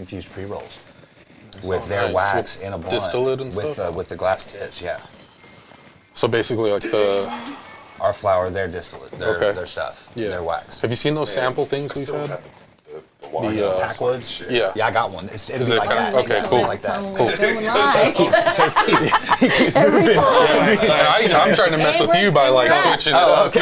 infused pre-rolls with their wax in a blunt. Distillate and stuff? With the glass tips, yeah. So basically like our flour, their distillate, their stuff, their wax. Have you seen those sample things we've had? The Packwoods? Yeah. Yeah, I got one. It'll be like that. Okay, cool. Like that. Cool. He keeps moving. I'm trying to mess with you by like switching it up. Okay.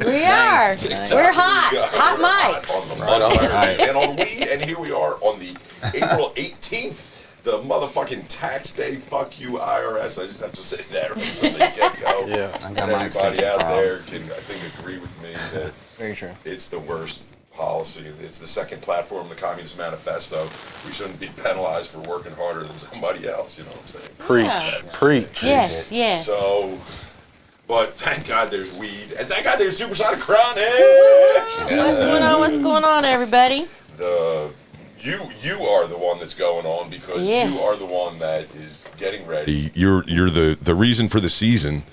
We are. We're hot mics. Right. And on weed, and here we are on the April 18th. The motherfucking tax day, fuck you, IRS. I just have to say that from the get-go. Yeah. And everybody out there can, I think, agree with me that very true. It's the worst policy. It's the second platform, the Communist Manifesto. We shouldn't be penalized for working harder than somebody else, you know what I'm saying? Preach. Yes. So, but thank God there's weed, and thank God there's Supersonic Chronic! What's going on, everybody? You are the one that's going on because you are the one that is getting ready. You're the reason for the season.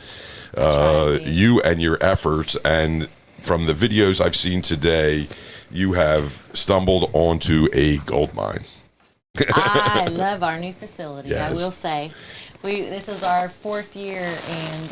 You and your efforts, and from the videos I've seen today, you have stumbled onto a gold mine. I love our new facility. Yes. I will say, this is our 4th year, and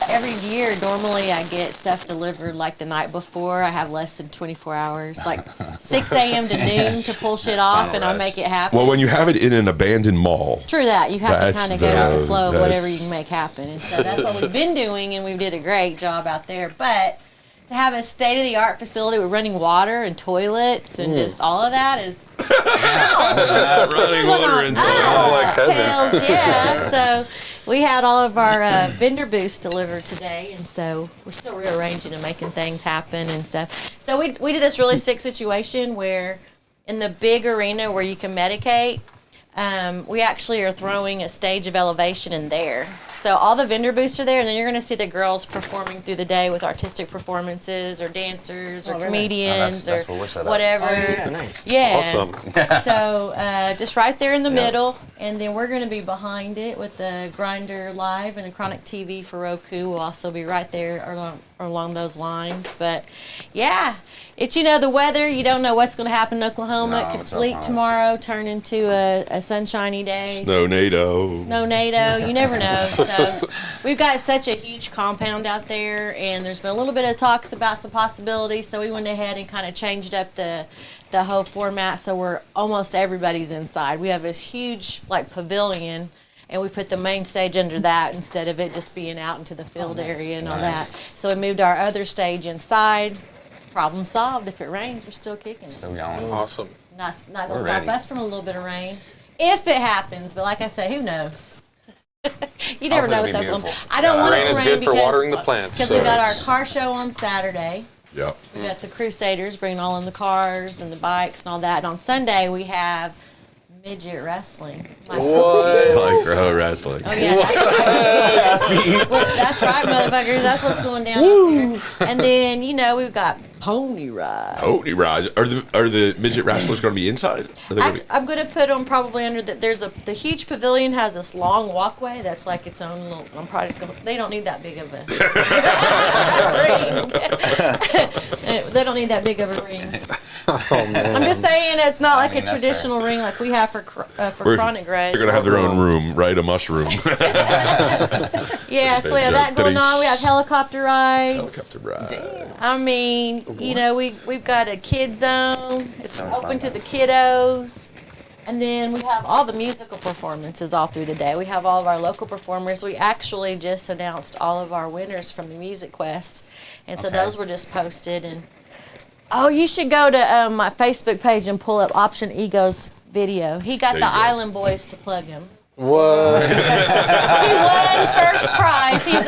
every year normally I get stuff delivered like the night before. I have less than 24 hours, like 6 a.m. to noon to pull shit off, and I make it happen. Well, when you have it in an abandoned mall. True that. You have to kind of go with the flow of whatever that's- you can make happen. And so that's what we've been doing, and we did a great job out there. But to have a state-of-the-art facility with running water and toilets and just all of that is running water and cocktails, yeah. So we had all of our vendor booths delivered today, and so we're still rearranging and making things happen and stuff. So we did this really sick situation where in the big arena where you can medicate, we actually are throwing a stage of elevation in there. So all the vendor booths are there, and then you're going to see the girls performing through the day with artistic performances or dancers or comedians that's where we're set up. whatever. Oh, nice. Yeah. Awesome. So just right there in the middle, and then we're going to be behind it with the Grinder Live and a Chronic TV for Roku. We'll also be right there along those lines. But yeah, it's the weather. You don't know what's going to happen in Oklahoma. No, it could it's sleet Oklahoma. tomorrow, turn into a sunshiny day. Snow-nado. You never know. So we've got such a huge compound out there, and there's been a little bit of talks about some possibilities. So we went ahead and kind of changed up the whole format. So we're almost everybody's inside. We have this huge pavilion, and we put the main stage under that instead of it just being out into the field area and all that. So we moved our other stage inside. Problem solved. If it rains, we're still kicking. Still going. Awesome. Not going to stop us from a little bit of rain. If it happens, but like I say, who knows? You never know with Oklahoma. I don't want it to Rain is rain good for watering the plants. because we got our car show on Saturday. Yep. We got the Crusaders bringing all in the cars and the bikes and all that. And on Sunday we have midget wrestling. Micro wrestling. Oh yeah, that's right, motherfuckers. That's what's going down out there. And then we've got pony rides. Pony rides. Are the midget wrestlers going to be inside? I'm going to put them probably under the huge pavilion has this long walkway that's like its own little. I'm probably just going to. They don't need that big of a ring. They don't need that big of a ring. Oh, man. I'm just saying it's not like a traditional ring like we have for Chronic Rides. They're going to have their own room, right? A mushroom. Yeah, so we have that going on. We have helicopter rides. Helicopter ride. I mean, we've got a kid zone. It's open to the kiddos. And then we have all the musical performances all through the day. We have all of our local performers. We actually just announced all of our winners from the Music Quest. And so those were just posted. And you should go to my Facebook page and pull up Option Ego's video. He got the Island Boys to plug him. What? He won first prize. He's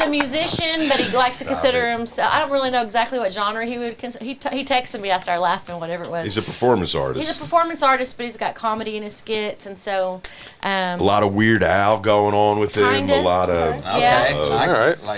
a musician, but he likes to consider himself. I don't really know exactly what genre he would consider. He texted me. I started laughing, whatever it was. He's a performance artist. He's a performance artist, but he's got comedy in his skits, and so a lot of Weird Al going on with him. Kinda. A lot of Okay. all right. I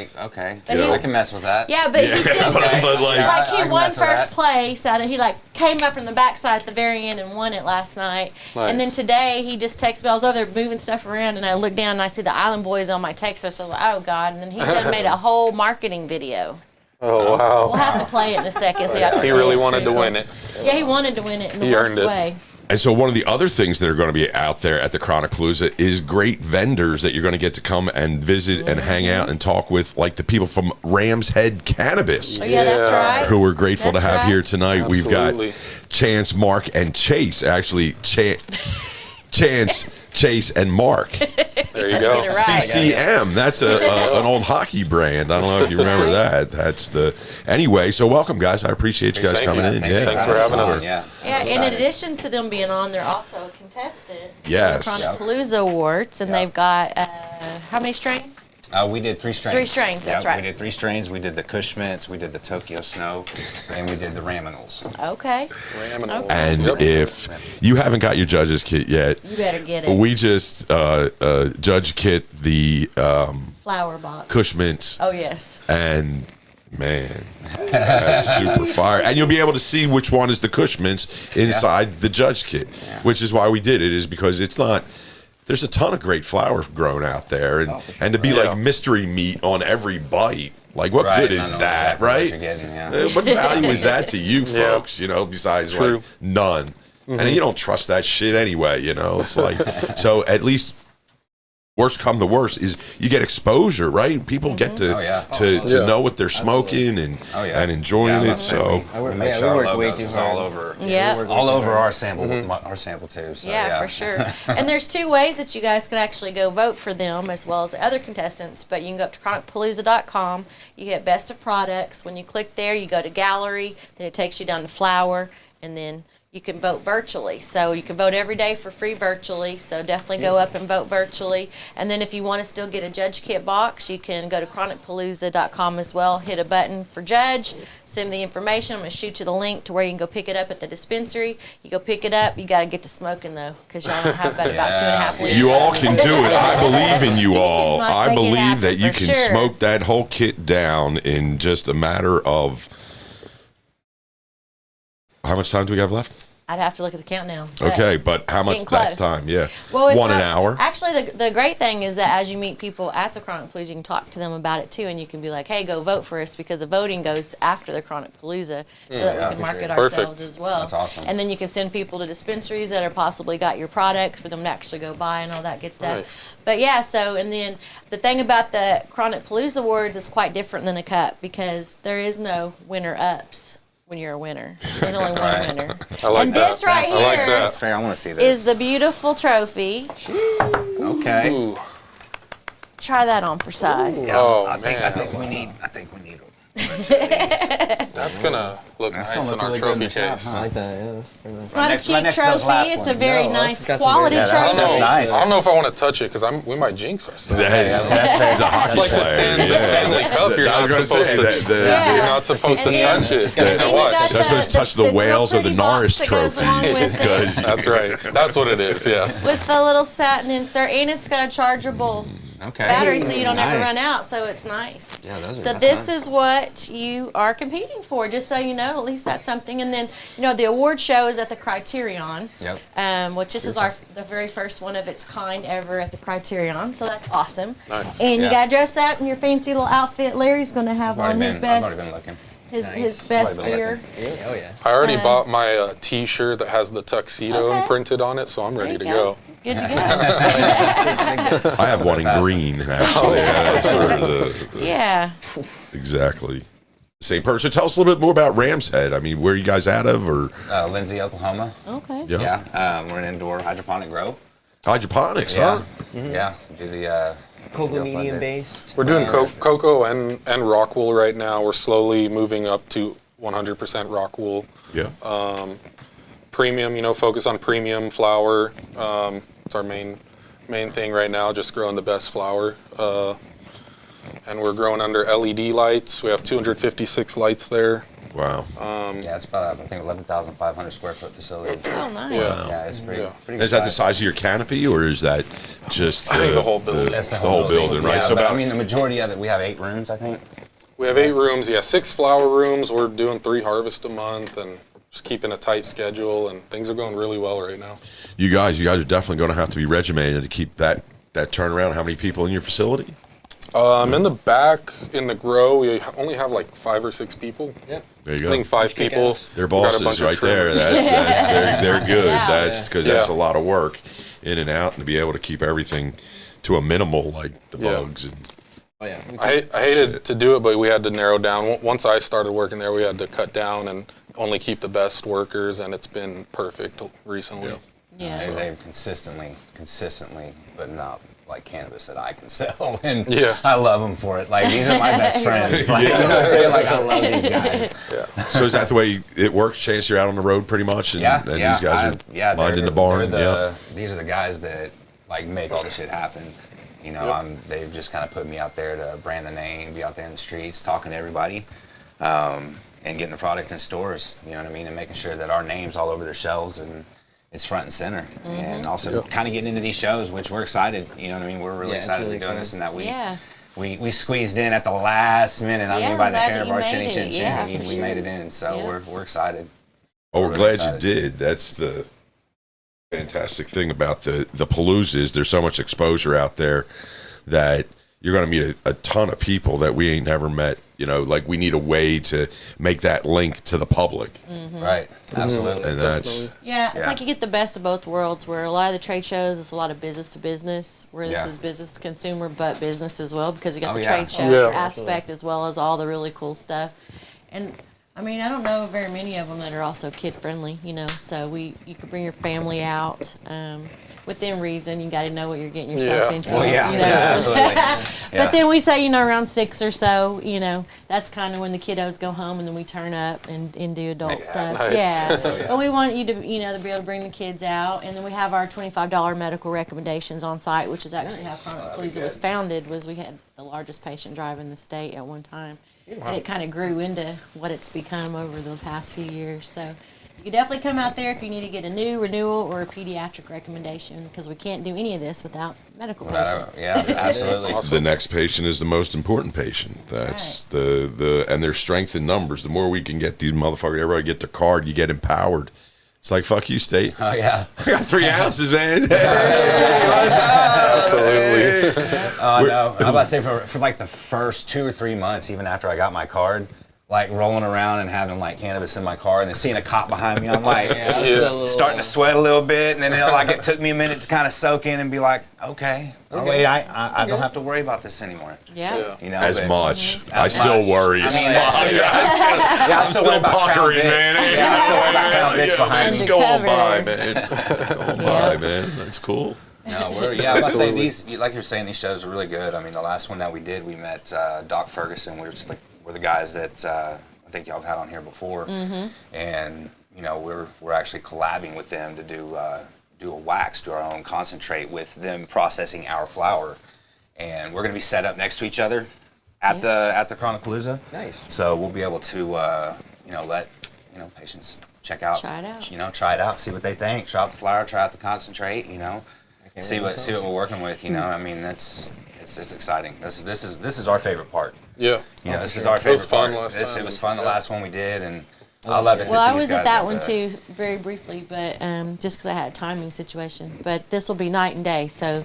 can mess with that. yeah, but he seems but like he I can won mess with first that. place. Out of he came up from the backside at the very end and won it last night. Nice. And then today he just texted me. I was over there moving stuff around, and I looked down and I see the Island Boys on my text. So I was like, oh God! And then he made a whole marketing video. Oh, wow. We'll have to play it in a second so y'all can He see really it. wanted to win it. Yeah, he wanted to win it in the He worst earned it. way. And so one of the other things that are going to be out there at the Chronic Palooza is great vendors that you're going to get to come and visit and hang out and talk with, like the people from RamsHead Cannabis, Oh, yeah, that's right. who we're grateful That's to have right. here tonight. We've Absolutely. got Chance, Mark, and Chase. Actually, Chance, Chase, and Mark. There you Get go. it right. CCM. That's an old hockey brand. I don't know if you remember that. That's the anyway. So welcome, guys. I appreciate you guys Thank coming you. in. Thanks for having us. Yeah. Yeah, in addition to them being on, they're also a contestant Yes. for the Chronic Yep. Palooza Awards, and Yep. they've got how many strains? We did 3 strains. 3 strains, that's right. We did 3 strains. We did the Kush Mints, we did the Tokyo Snow, and we did the Raminals. Okay, Raminals. And Yep. if you haven't got your judges kit yet, you better get it. we just judge kit the Flower box. Kush Mints, Oh yes. and man, that's super fire. And you'll be able to see which one is the Kush Mints inside the judge kit, which is why we did it, is because it's not. There's a ton of great flower grown out there, and to be like mystery meat on every bite, like what Right, good I is know that, exactly what right? you're getting, yeah. What value is that to you Yeah. folks? You know, besides True. like none, and you don't trust that shit anyway. You know, it's like so. At least worst come to worst is you get exposure, right? People get to Oh, yeah. to know what they're smoking and Oh, yeah. and enjoying Yeah, it. let's say So we made yeah, sure we our work way logos too was hard. all over. Yeah. All over our sample, our sample too. So, Yeah, for sure. And there's 2 ways that you guys can actually go vote for them as well as the other contestants. But you can go up to chronicpalooza.com. You hit best of products. When you click there, you go to gallery. Then it takes you down to flower, and then you can vote virtually. So you can vote every day for free virtually. So definitely go up and vote virtually. And then if you want to still get a judge kit box, you can go to chronicpalooza.com as well. Hit a button for judge. Send me the information. I'm going to shoot you the link to where you can go pick it up at the dispensary. You go pick it up. You got to get to smoking though, because y'all don't have about 2.5 liters. you all can do it. I believe in you all. Might I make it believe happen that you for can sure. smoke that whole kit down in just a matter of. How much time do we have left? I'd have to look at the countdown. But Okay, but how much getting that's close. time? Yeah, Well, it's an not- hour. Actually, the great thing is that as you meet people at the Chronic Palooza, you can talk to them about it too, and you can be like, "Hey, go vote for us," because the voting goes after the Chronic Palooza, so that we can for market sure. ourselves Perfect. as well. That's awesome. And then you can send people to dispensaries that are possibly got your product for them to actually go buy and all that good stuff. Nice. But yeah, so and then the thing about the Chronic Palooza Awards is quite different than a cup because there is no winner ups. When you're a winner, there's only one winner. I like and that. this right I like here that. That's fair. I want to see this. is the beautiful trophy. Okay. Ooh. Try that on for size. Yeah, Oh, I man. think we need them. That's gonna look That's nice gonna in look our really good in trophy the shop. case. I like that. Yeah, that's very nice. It's not next- a right cheap next to those trophy. last It's a ones. very No, nice it's got some quality very- Yeah, that's- trophy. that's nice. I don't know if I want to touch it because we might jinx ourselves. Hey, that's fair. he's a hockey It's like the player. the Stanley Cup. You're I was not going to supposed say to. that. Yeah. You're not supposed to And then- touch it. And then You know we what? got That's supposed to touch the real whales or the pretty Norris box that goes along trophies. with it. Because That's right. That's what it is. Yeah. With the little satin insert, and it's got a chargeable Okay. battery, so you don't ever Nice. run out. So it's nice. Yeah, those are. So that's this nice. is what you are competing for, just so you know. At least that's something. And then the award show is at the Criterion. Yep. Which this is the very first one of its kind ever at the Criterion. So that's awesome. Nice. And you Yeah. got to dress up in your fancy little outfit. Larry's going to have I've on already his been, I've best, already been looking. his best Already been gear. Oh yeah. I already bought my T-shirt that has the tuxedo Okay. imprinted on it, so I'm ready There to you go. Good to go. I have one in green, actually. Yeah, that's for the, Yeah. exactly. Same person. Tell us a little bit more about Ramshead. I mean, where are you guys out of? Or Lindsay, Oklahoma. Okay. Yeah. We're an indoor hydroponic grow. Hydroponics, Yeah. huh? Yeah. Do the. Cocoa Real fun medium day. based. We're doing cocoa and rock wool right now. We're slowly moving up to 100% rock wool. Yeah. Premium, focus on premium flower. It's our main thing right now, just growing the best flower. And we're growing under LED lights. We have 256 lights there. Wow. Yeah, it's about I think 11,500 square foot facility. Oh, nice. Yeah. Yeah, it's pretty. Yeah. Pretty good Is that the size. size of your canopy, or is that just I think the whole building. That's the whole building, right? Yeah, So but, about I mean, the majority of it, we have 8 rooms, I think. We have 8 rooms, 6 flower rooms. We're doing 3 harvests a month and just keeping a tight schedule, and things are going really well right now. you guys are definitely going to have to be regimented to keep that turnaround. How many people in your facility? In the back, in the grow, we only have like 5 or 6 people. Yep. There you I go. think 5 kick people. ass. Their We got a bunch bosses of right there. trimmers. They're good. Yeah. That's because Yeah. that's a lot of work in and out, and to be able to keep everything to a minimal, like the Yeah. bugs. And Oh yeah. I hated Shit. to do it, but we had to narrow down. Once I started working there, we had to cut down and only keep the best workers, and it's been perfect recently. Yeah. They've consistently putting out like cannabis that I can sell, and Yeah. I love them for it. Like these are my best friends. Like, you know what I'm saying? Like I love these guys. so is that the way it works? Chance, you're out on the road pretty much, and, Yeah, and yeah. these guys are minding the barn. These are the guys that like make all the shit happen. You know, they've just kind of put me out there to brand the name, be out there in the streets, talking to everybody, and getting the product in stores. You know what I mean, and making sure that our name's all over their shelves and it's front and center. And also kind of getting into these shows, which we're excited. You know what I mean? We're really Yeah, it's excited really to be doing fun. this, and that Yeah. we squeezed in at the last minute. I Yeah, mean, by we're the glad hair that of you our made chinny it. chin Yeah, chin. for We sure. made it in, so Yeah. we're excited. Oh, we're We're glad excited. you did. That's the fantastic thing about the Palooza is there's so much exposure out there that you're going to meet a ton of people that we ain't never met. You know, like we need a way to make that link to the public, Right? Absolutely. and that's Yeah, it's Yeah. like you get the best of both worlds where a lot of the trade shows, it's a lot of business to business, where this Yeah. is business to consumer, but business as well, because you got Oh, the yeah. trade show Yeah. aspect as well as all the really cool stuff. And I mean, I don't know very many of them that are also kid friendly, you know, so you could bring your family out. Within reason, you got to know what you're getting yourself Yeah. into. Well, yeah, you know? yeah, absolutely. But then we say, you know, around 6 or so, you know, that's kind of when the kiddos go home, and then we turn up and do adult Make it stuff. happen. Nice. Yeah. But we want you to, you know, to be able to bring the kids out, and then we have our $25 medical recommendations on site, which is actually Nice. how Chronic Palooza was founded. Was we had the largest patient drive in the state at one time, and it kind of grew into what it's become over the past few years. So. You can definitely come out there if you need to get a new renewal or a pediatric recommendation, because we can't do any of this without medical patients. Yeah, absolutely. the next patient is the most important patient. That's and there's strength in numbers. The more we can get these motherfuckers, everybody get their card, you get empowered. It's like, fuck you, state. Oh yeah. I got 3 ounces, man. Absolutely. Oh no. I'm about to say for like the first 2 or 3 months, even after I got my card, like rolling around and having like cannabis in my car and then seeing a cop behind me, I'm like starting to sweat a little bit, and then it took me a minute to kind of soak in and be like, okay, oh wait, I don't have to worry about this anymore. Yeah. You know, As but- much. I As still much. worry. I as mean, fuck. I'm still worried about Crown puckering, Vics. man. Yeah, I'm still worried about Crown Vics behind Just me. go on Undercover. by, man. Go on by, man. That's cool. No, I must say these, like you're saying, these shows are really good. I mean, the last one that we did, we met Doc Ferguson. We're the guys that I think y'all have had on here before, and you know we're actually collabing with them to do a wax, do our own concentrate with them processing our flower, and we're going to be set up next to each other at the Chronic Palooza. Nice. So we'll be able to let patients check out, Try it out. try it out, see what they think, try out the flower, try out the concentrate, see what we're working with. I mean it's exciting. This is our favorite part. Yeah. This is our It was favorite fun part. last It time. was fun the last one we did, and I loved it. Well, I was at that one too, very briefly, but just because I had a timing situation. But this will be night and day, so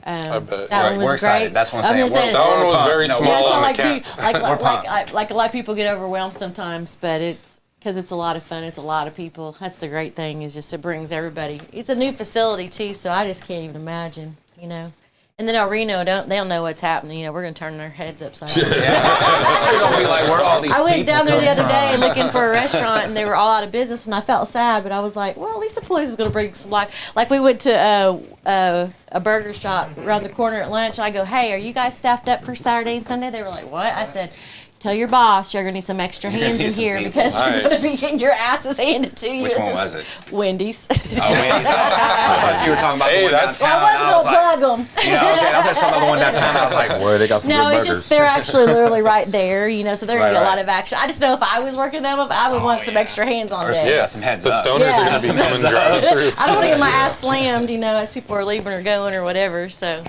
I bet. that one was we're excited. great. That's what I'm I'm saying. just That one was pumped. very No, small. Yeah, it's not on like, the cat. like a lot of people get overwhelmed sometimes, but it's because it's a lot of fun. It's a lot of people. That's the great thing, is just it brings everybody. It's a new facility too, so I just can't even imagine, And then El Reno, they don't know what's happening. We're going to turn their heads upside down. They're gonna be like, where are all these I went people down there the coming other day from? looking for a restaurant, and they were all out of business, and I felt sad, but I was like, well, at least the police is going to bring some life. Like, we went to a burger shop around the corner at lunch, and I go, hey, are you guys staffed up for Saturday and Sunday? They were like, what? I said, tell your boss you're going to need some extra hands need in some here people. because you're going to Nice. be getting your asses handed to you. Which at one this- was it? Wendy's. Oh, Wendy's. I thought you were talking about Hey, the one that's- downtown. I wasn't going to plug them. Okay, I was talking about the one downtown. I was like, boy, they got some No, good it's burgers. just they're actually literally right there, so they're gonna Right, get a lot right. of action. I just know if I was working them, I would want some extra hands on Or some- deck. Yeah, some heads The up. stoners Yeah. are going to be coming driving through. I don't want to get my ass slammed, as people are leaving or going or whatever. So,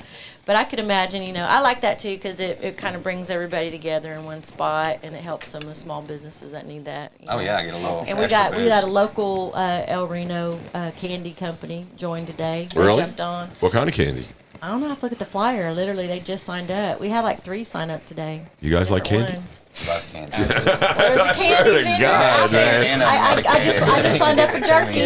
but I could imagine, I like that too because it kind of brings everybody together in one spot, and it helps some of the small businesses that need that. Oh yeah, I get a little. And we extra got a boost. local El Reno candy company joined today. They Really? jumped on. What kind of candy? I don't know. I have to look at the flyer. Literally, they just signed up. We had like 3 sign up today. You guys like Different candy? ones. Love candy. There's a candy to vendor God, out there. man. I just signed up for jerky.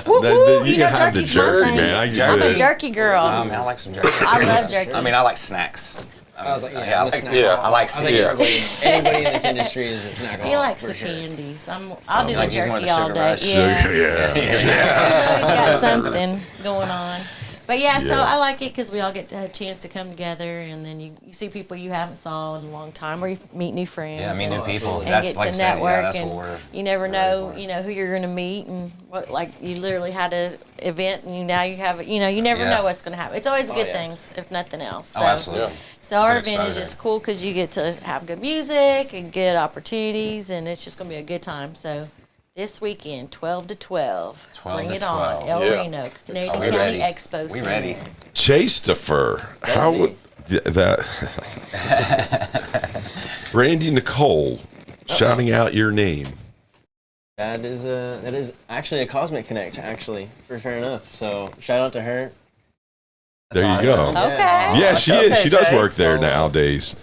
Woo You woo! can You know have the jerky's my jerky, thing. man. I'm a jerky girl. I mean, I like some jerky. I love jerky. I mean, I like snacks. I was like, I yeah, like, Yeah. I like I think steaks. anybody in this industry is a snack. He likes for the sure. candies. I'll do the Like he's more jerky the all sugar day. rush. Yeah. Yeah. He's always got something going on. But yeah, so Yeah. I like it because we all get a chance to come together, and then you see people you haven't saw in a long time, or you meet new friends. Yeah, I mean, new people. and That's get like to I said, network, yeah, that's and what we're. you never really know, for. who you're going to meet, and what, like, you literally had an event, and now you have, you never Yeah. know what's going to happen. It's always good yeah. things, if nothing else. So, Oh, absolutely. So our Good event is exposure. just cool because you get to have good music and good opportunities, and it's just going to be a good time. So this weekend, 12 to 12, 12 bring to it on, 12. El Yeah. Reno, Canadian Oh, we County ready. Expo We Center. ready. Chase to fur. How would that? Randy Nicole shouting out your name. That is actually a Cosmic Connect, fair enough. So shout out to her. There you awesome. go. Okay. Yeah, she is. She does work there So- nowadays.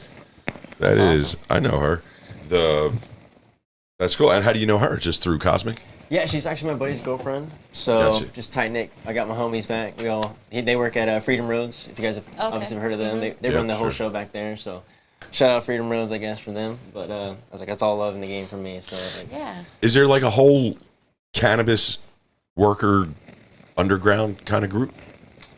That is. I know her. That's cool. And how do you know her? Just through Cosmic? Yeah, she's actually my buddy's girlfriend. So Gotcha. just tight knit. I got my homies back. They work at Freedom Roads. If you guys have obviously heard of them, they Yeah, run the whole sure. show back there. So shout out Freedom Roads, I guess, for them. But I was like, that's all love in the game for me. So like, Yeah. Is there like a whole cannabis worker underground kind of group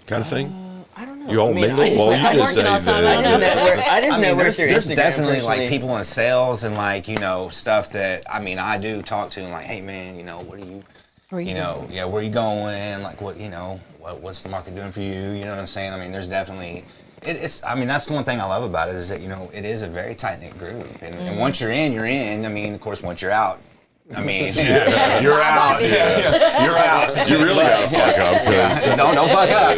kind of thing? I don't know. You all I mean, mingle? I just, Well, like, you I'm just working say all the time. I I don't just know. network. I just I mean, network there's through Instagram. definitely like personally. people in sales and like stuff that I mean I do talk to and like, hey man, what are you, Where you yeah, where you going? Like what's the market doing for you? You know what I'm saying? I mean, there's definitely it's. I mean, that's the one thing I love about it is that it is a very tight knit group, and once you're in, you're in. I mean, of course, once you're out. I mean, you're out. Yeah. You're out. You really gotta fuck up. 'Cause Don't fuck up.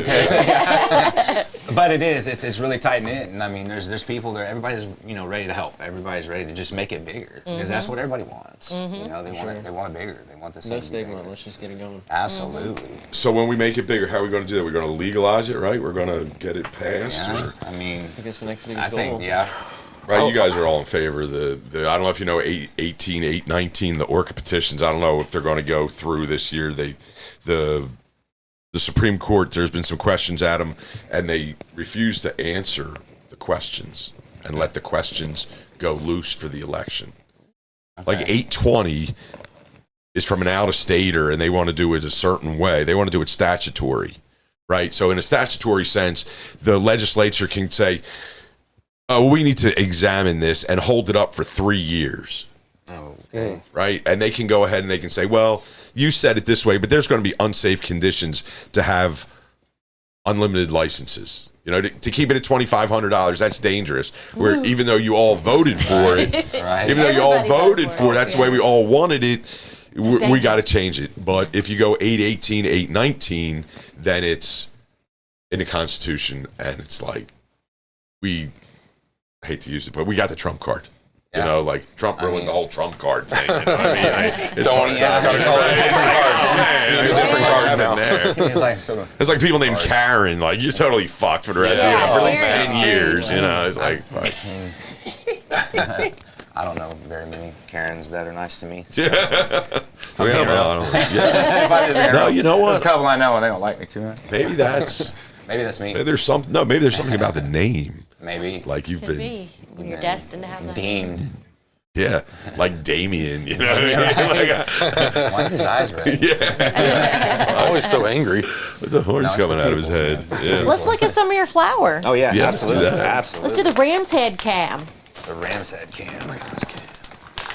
But it is. It's really tight knit, and I mean, there's people there. Everybody's ready to help. Everybody's ready to just make it bigger because that's what everybody wants. They want it bigger. They want this. No thing to be stigma. bigger. Let's just get it going. Absolutely. So when we make it bigger, how are we going to do that? We're going to legalize it, right? We're going to get it passed, Yeah. or? I mean, I think it's the next biggest I goal. think yeah. Right, you guys are all in favor of the I don't know if you know 818, 819, the Orca petitions. I don't know if they're going to go through this year. The Supreme Court, there's been some questions at them, and they refuse to answer the questions and let the questions go loose for the election. Like 820 is from an out-of-stater, and they want to do it a certain way. They want to do it statutory, right? So in a statutory sense, the legislature can say, we need to examine this and hold it up for 3 years. Okay. Right? And they can go ahead and they can say, well, you said it this way, but there's going to be unsafe conditions to have unlimited licenses. To keep it at $2,500, that's dangerous. Where even though you all voted for it, Right. even though you all Everybody voted for it, that's the way we all wanted it. We dangerous. got to change it. But if you go 818, 819, then it's in the Constitution, and it's like I hate to use it, but we got the Trump card. Yeah. Like Trump ruined the whole Trump card thing. You know what I mean? It's Don't- funny. yeah, gotta call it a different card. Different card now. there. It's like sort of. It's like people named Karen. Like you're totally fucked for the rest Yeah, of for like Karen's 10 years. crazy. It's like fuck. I don't know very many Karens that are nice to me. So. Well, I don't know. Yeah. If I did No, you know There's a what? couple I know and they don't like me too much. Maybe that's Maybe that's me. maybe there's something. No, maybe there's something about the name. Maybe. Like you've Could been, be when you're destined to have that. Deemed. yeah, like Damien. You know what I mean? Like, Why is his eyes red? Always so angry. with the horns No, it's coming the out of his head. people, Yeah. Let's look at some of your flour. Oh yeah, Yeah, let's do absolutely. that. Absolutely. Let's do the Ram's Head cam. The Ram's Head cam.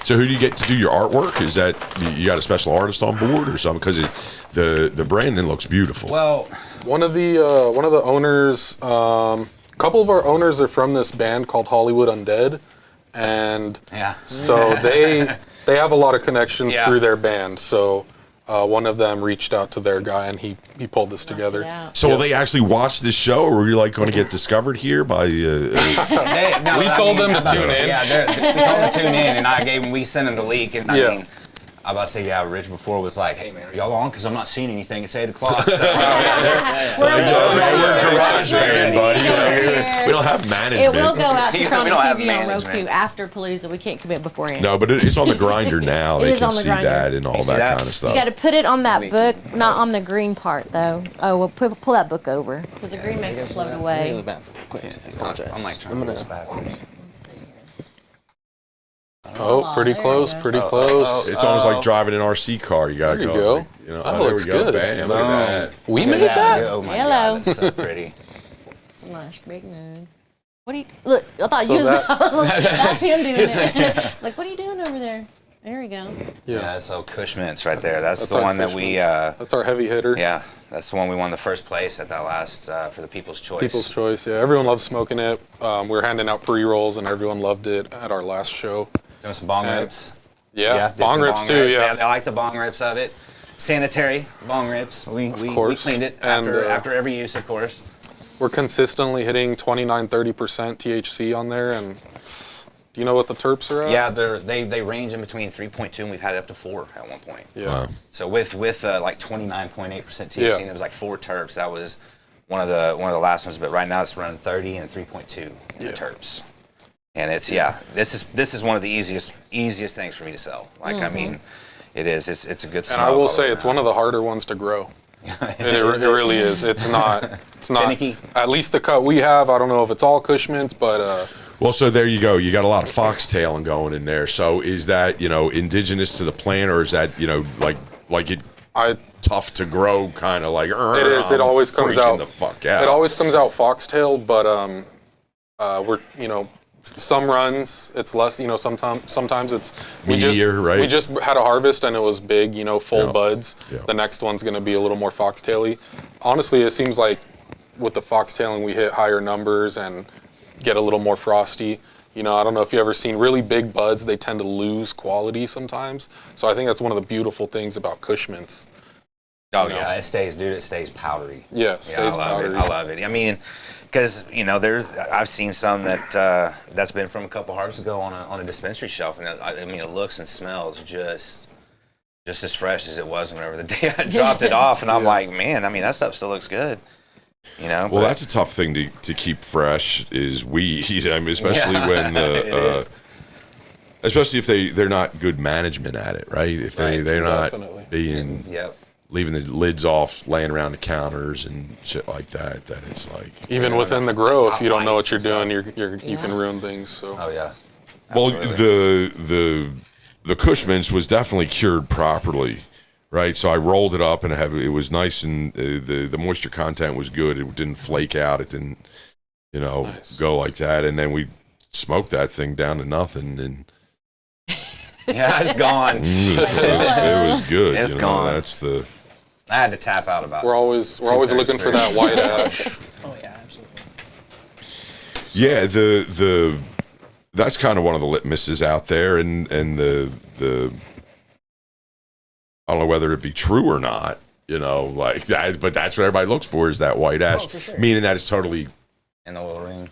So who do you get to do your artwork? Is that you got a special artist on board or something? Because the branding looks beautiful. Well, One of the owners, couple of our owners are from this band called Hollywood Undead, and yeah. so they have a lot of connections Yeah. through their band. So one of them reached out to their guy, and he pulled this together. So will they actually watch this show, or are you like going to get discovered here by? We told them to tune in. Yeah, we told them to tune in, and we sent them the link, and I Yeah. mean, I about to say, yeah, Rich before was like, hey, man, are y'all on? Because I'm not seeing anything. It's 8 o'clock. So. We're garage band, buddy. We don't have management. It will go out to We Chronic don't have TV on management. Roku after Palooza. We can't commit beforehand. No, but it's on the grinder now. It They is can on the see grinder. that and all see that that? kind of stuff. You got to put it on that book, not on the green part, though. Oh, well, pull that book over, because the green makes it float Go to away. the bathroom. Quick. Apologize. I'm like trying to do this backwards. Oh, pretty there close, we go. pretty close. It's almost like driving an RC car. You gotta There you go. go. Like, you know, That there looks we go. good. Bam! Look at that. We made that? Oh my Hello. God, that's so pretty. It's a nice big nug. What do you look? I thought So you was that's- that's him doing it. It's like, what are you doing over there? There we go. Yeah, so Cushman's right there. That's the our one that we, That's our heavy hitter. yeah, that's the one we won the first place at that last, for the People's Choice. People's Choice. Yeah, everyone loves smoking it. We're handing out pre-rolls, and everyone loved it at our last show. Doing some bong And- rips. Yeah, did bong some rips too. rips. Yeah. They like the bong rips of it. Sanitary bong rips. We course. cleaned it And, after every use, of course. We're consistently hitting 29-30% THC on there, and do you know what the terps are at? Yeah, they range in between 3.2 and we've had it up to 4 at one point. Yeah. Wow. So with like 29.8% THC, Yeah. and it was like 4 terps. That was one of the last ones. But right now it's running 30 and 3.2 Yeah. terps. And it's this is one of the easiest things for me to sell. Like I mean, it is. It's a good. And I will say it's one of the harder ones to grow. It really is. It's not Finicky. At least the cut we have. I don't know if it's all Cushman's, but Well, so there you go. You got a lot of foxtailing going in there. So is that indigenous to the plant, or is that like it tough to grow, kind of like? it is. It always comes out. the fuck out. It always comes out foxtail, but we're some runs it's less. Sometimes it's Meatier, right? We just had a harvest and it was big. Full Yeah. buds. Yeah. The next one's going to be a little more foxtaily. Honestly, it seems like with the foxtailing we hit higher numbers and get a little more frosty. I don't know if you ever seen really big buds, they tend to lose quality sometimes. So I think that's one of the beautiful things about Cushman's. Oh yeah, it stays powdery. Yeah, Yeah, stays powdery. I love it. I mean, because I've seen some that's been from a couple harvests ago on a dispensary shelf, and it looks and smells just as fresh as it was whenever the day I dropped it off, and I'm like, man, that stuff still looks good. Well, that's a tough thing to keep fresh is weed. I mean, especially when It is. especially if they're not good management at it, right? If Right, they're not definitely. being Yep. leaving the lids off, laying around the counters and shit like that. That it's like Even within the grow, if you don't know what you're Lights and doing, you can ruin things. So Oh yeah. well, Absolutely. the Cushman's was definitely cured properly, right? So I rolled it up and it was nice and the moisture content was good. It didn't flake out. It didn't Nice. go like that. And then we smoked that thing down to nothing and. Yeah, it's gone. It was good. It's gone. That's the. I had to tap out about. we're always Two-thirds looking for through. that white ash. Oh yeah, absolutely. Yeah, the that's kind of one of the litmuses out there, and the I don't know whether it be true or not. Like that, but that's what everybody looks for is that white ash, for sure. meaning that it's totally in the oil ring.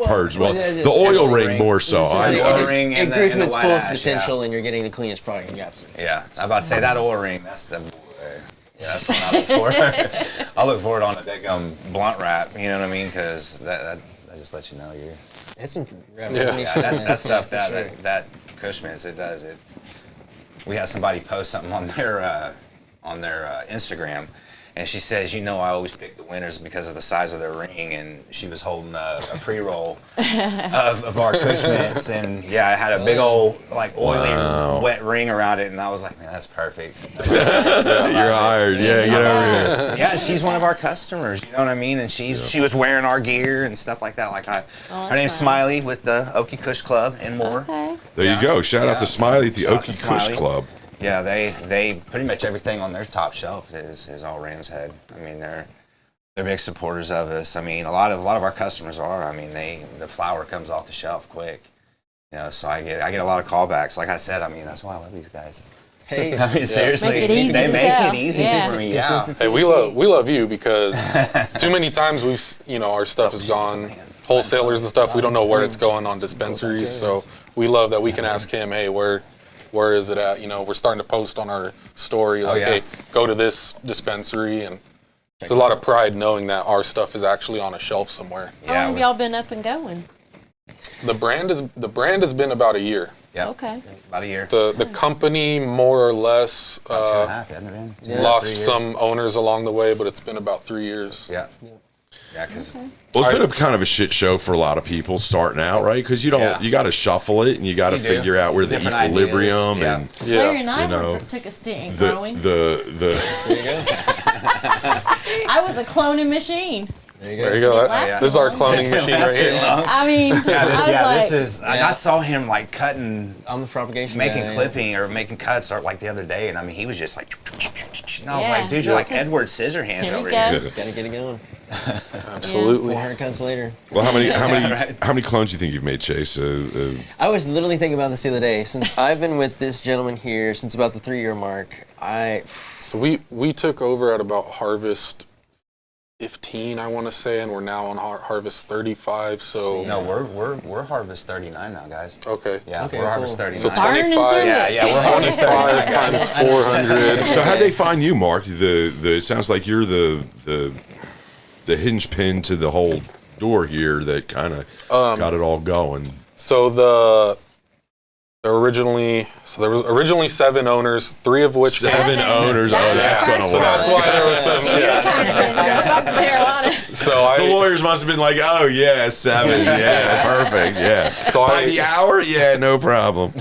purged. Well, it's the oil oil ring ring. more so. It's just- I- the it oil just- ring it and the- grew and to the its white fullest ash, potential, and you're getting the cleanest product. Yeah, absolutely. Yeah, I'm about to say that oil ring. That's the boy. Yeah, that's what I look for. I look for it on a big blunt wrap. You know what I mean? Because that just lets you know you're. That's some Yeah, Yeah, that's stuff for that, sure. that Cushman's it does it. We had somebody post something on their Instagram, and she says, I always pick the winners because of the size of their ring, and she was holding a pre-roll of our Cushman's, and yeah, it had a big old like oily wet ring around it, and I was like, man, that's perfect. You're hired. Yeah, get over here. Yeah, and she's one of our customers. You know what I mean? And she was wearing our gear and stuff like that. Like her name's fun. Smiley with the Okie Kush Club and more. Okay. There you go. Shout out to Smiley at the Shout out to Okie Kush Smiley. Club. Yeah, they pretty much everything on their top shelf is all RamsHead. I mean, they're big supporters of us. I mean, a lot of our customers are. I mean, the flower comes off the shelf quick. So I get a lot of callbacks. Like I said, I mean, that's why I love these guys. Hey, I mean, seriously, Make it easy they to make sell. it easy Yeah. for me. Yeah. Hey, we love you because too many times our stuff has gone wholesalers and stuff. We don't know where it's going on dispensaries, so we love that we can ask him, hey, where where is it at? You know, we're starting to post on our story, like, hey, go to this dispensary. And there's a lot of pride knowing that our stuff is actually on a shelf somewhere. How long have y'all been up and going? The brand has been about a year. Yeah. Okay. About a year. The company more or less 2.5, hasn't it been? lost some owners along the way, but it's been about 3 years. Yeah. Yeah, because Well, it's been a kind of a shit show for a lot of people starting out, right? Because you got to shuffle it and you got to figure out where the Different equilibrium ideas. and Larry and I you know, took a stint in the growing. There you go. I was a cloning machine. There you go. lasted This is our long. cloning machine right here. I mean, this is. And I saw him like cutting, I'm the propagation making guy, clipping or making cuts, or like the other day, and I mean he was just like, and I was Yeah. like, dude, you're like Just- Edward Scissorhands Here we over go. here. Gotta get it going. Absolutely. 400 cuts later. well, how many Right. how many clones do you think you've made, Chase? I was literally thinking about this the other day. Since I've been with this gentleman here since about the 3-year mark, So we took over at about harvest 15, I want to say, and we're now on harvest 35. So No, we're harvest 39 now, guys. okay. Yeah, Okay, we're harvest cool. 39. So Burning through 25. it. Yeah, we're harvest 25 times 400. so how'd they find you, Mark? The it sounds like you're the hinge pin to the whole door here that kind of got it all going. So there was originally 7 owners, 3 of which Seven owners. That's Oh, that's the going to first work. That's why there was some. You're Yeah. kind of about the marijuana. So The lawyers must have been like, "Oh yeah, 7, yeah, perfect, yeah." So By the hour, yeah, no problem.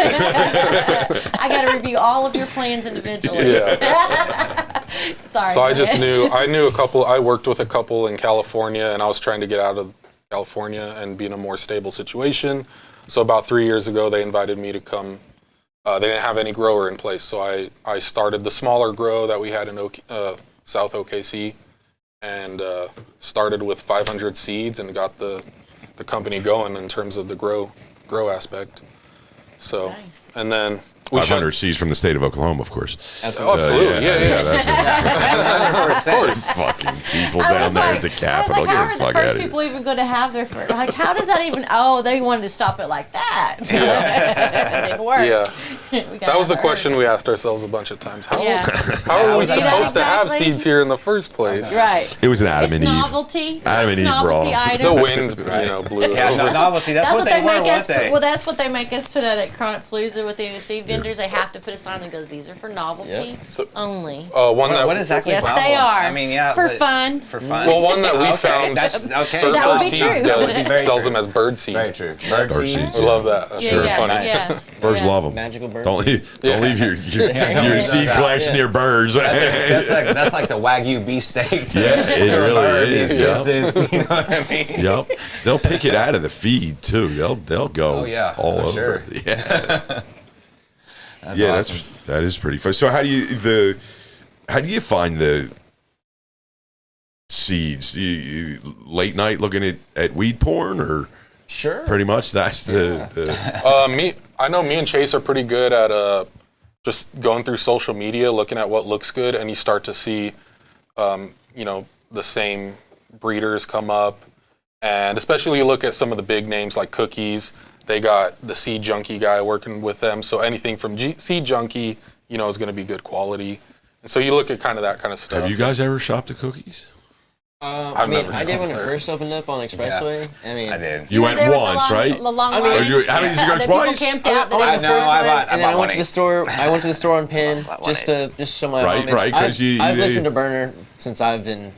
I got to review all of your plans individually. Yeah. Sorry. So go I just ahead. I knew a couple. I worked with a couple in California, and I was trying to get out of California and be in a more stable situation. So about 3 years ago, they invited me to come. They didn't have any grower in place, so I started the smaller grow that we had in South OKC, and started with 500 seeds and got the company going in terms of the grow aspect. So Nice. and then we 500 C's from the state of Oklahoma, of course. absolutely. absolutely, yeah. That's Percent. fucking people I down was there like, at the I was Capitol. like, how Get are the the fuck out first of here. people even going to have their first? Like, how does that even? Oh, they wanted to stop it like that. It didn't work. Yeah. We gotta That was the have question herbs. we asked ourselves a bunch of times. How, Yeah. how are we See that supposed to have exactly? seeds here in the first place? Right. It was an Adam It's and Eve. novelty. Adam and It's Eve were novelty off. item. The wind, blew it Yeah, over. no, novelty. That's what they were, make weren't us. they? Well, that's what they make us put out at Chronic Palooza with the seed vendors. They have to put a sign that goes, "These are for novelty So- only." One that What exactly? Yes, is they novel? are. I mean, yeah, For but- fun. For fun. Well, one that we Okay, found. that's okay. Surfer That would be Seeds true. does Very sells true. them as bird seed. Very true. Bird Bird seed. seeds. I love that. That's Yeah, really yeah, funny. yeah. Birds Yeah. love them. Magical birds. Don't leave your Yeah. seed Yeah. collection near birds. That's like the Wagyu beefsteak to, Yeah, it to a really bird, the is, yeah. expensive, you know what I mean? Yep, they'll pick it out of the feed too. They'll go Oh, yeah, all for over. sure. Yeah, That's yeah, awesome. that is pretty fun. So how do you find the seeds? You late night looking at weed porn, or Sure. pretty much that's the I know me and Chase are pretty good at just going through social media, looking at what looks good, and you start to see, the same breeders come up, and especially you look at some of the big names like Cookies. They got the Seed Junkie guy working with them, so anything from Seed Junkie, is going to be good quality. And so you look at kind of that kind of stuff. Have you guys ever shopped at Cookies? I did when it first opened up on Expressway. I mean, I did. You went There was once, a long, right? a long I mean, line. How many did you go That twice? People camped out. I That went they the were first I one, bought- I and then I bought went to the 1/8. store. I went to the store on Penn bought just 1/8. to show my Right, homage. right, 'cause I've you- listened to Burner since I've been,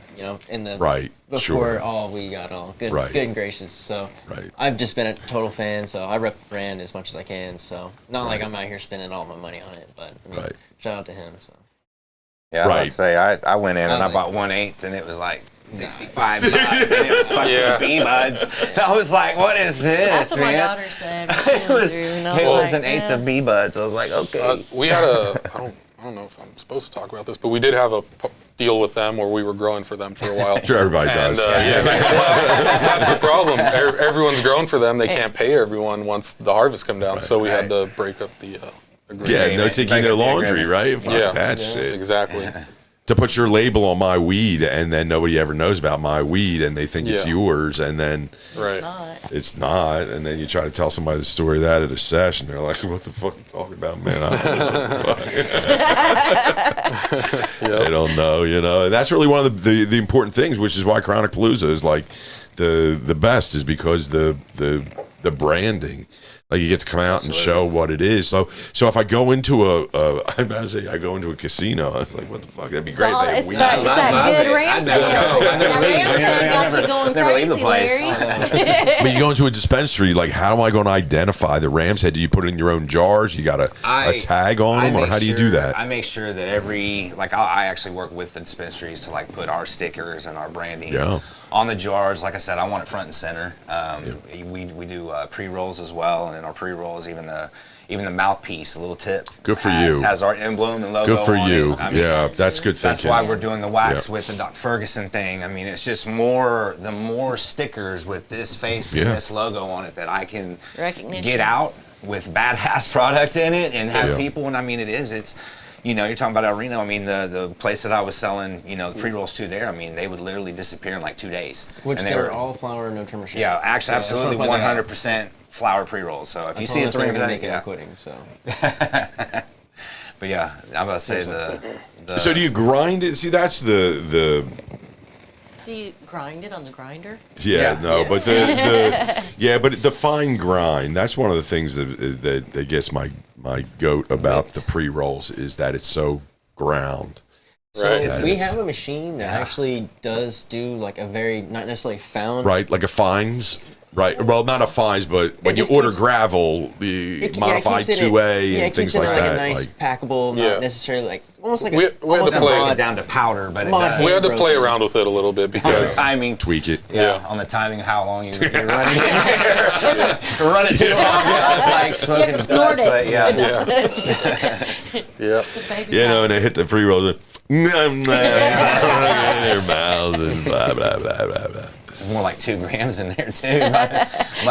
in the Right, before sure. all we got all good, Right. good and gracious. So Right. I've just been a total fan. So I rep the brand as much as I can. So not like I'm out here spending all my money on it, but I mean, Right. shout out to him. So Yeah, Right. I'd say I went in I and I was bought 1/8, and it was like 65 bucks, and it was fucking Yeah. bee buds. And I was like, what is this, That's what my man? daughter said. when she It went was through, and I it was like, an eighth yeah. of bee buds. I was like, okay. We had I don't know if I'm supposed to talk about this, but we did have a deal with them where we were growing for them for a while. Sure, everybody And, does. that's the problem. Everyone's growing for them. They can't pay everyone once the harvest come down, so we had to break up the agreement. Yeah, no Make ticky, it no the laundry, agreement. right? Fuck Yeah. that Yeah, shit. exactly. to put your label on my weed, and then nobody ever knows about my weed, and they think it's Yeah. yours, and then Right. it's not, and then you try to tell somebody the story of that at a session, they're like, "What the fuck are you talking about, man?" I don't know. They don't know, and that's really one of the important things, which is why Chronic Palooza is like the best, is because the branding. Like, you get to come out and show what it is. So if I go into I'm about to say I go into a casino, I was like, what the fuck? That'd be great. It's They have that, weed. it's that good Ramshead. Got you going never leave the crazy, place. Larry. But you go into a dispensary, like, how am I going to identify the RamsHead? Do you put it in your own jars? You got a tag on them, or how do you do that? I make sure that I actually work with the dispensaries to like put our stickers and our branding on the jars. Like I said, I want it front and center. We do pre-rolls as well, and in our pre-rolls, even the mouthpiece, a little tip. Good for you. Has our emblem and logo. Good for on you. It. I mean, Yeah, that's good thinking. that's why we're doing the wax with the Doc Ferguson thing. I mean, it's just the more stickers with this face and this logo on it that I can get out with badass product in it and have people. And I mean, it's. You're talking about El Reno. I mean, the place that I was selling, pre-rolls to there, I mean, they would literally disappear in like 2 days. Which and they were all flour, no trim or shade. Yeah, actually, So absolutely, that's what 100% flour pre-rolls. So if you see it's it's ring making yeah. quitting. So. But yeah, I'm about to say the. So do you grind it? See, that's the. Do you grind it on the grinder? Yeah, no, but but the fine grind, that's one of the things that gets my goat about the pre-rolls, is that it's so ground. So Right. we have a machine that actually does do like a very, not necessarily found. Right, like a fines. Right. Well, not a fines, but when you just order keeps- gravel, the It modified keeps it 2A it and things keeps it like in, that. a nice Like, packable, not necessarily like almost like We a had to almost a play- Break mod. it down to powder, but it Mod does. We had to Broken. play around with it a little bit On the because timing. tweak it. Yeah, Yeah. on the timing, how long you're running it. Run it too long. Yeah, it's like smoking to snort dust, it. but yeah. yeah. And they hit the pre-rolls. In their mouths and blah, blah, blah, blah, blah. More like 2 grams in there too. By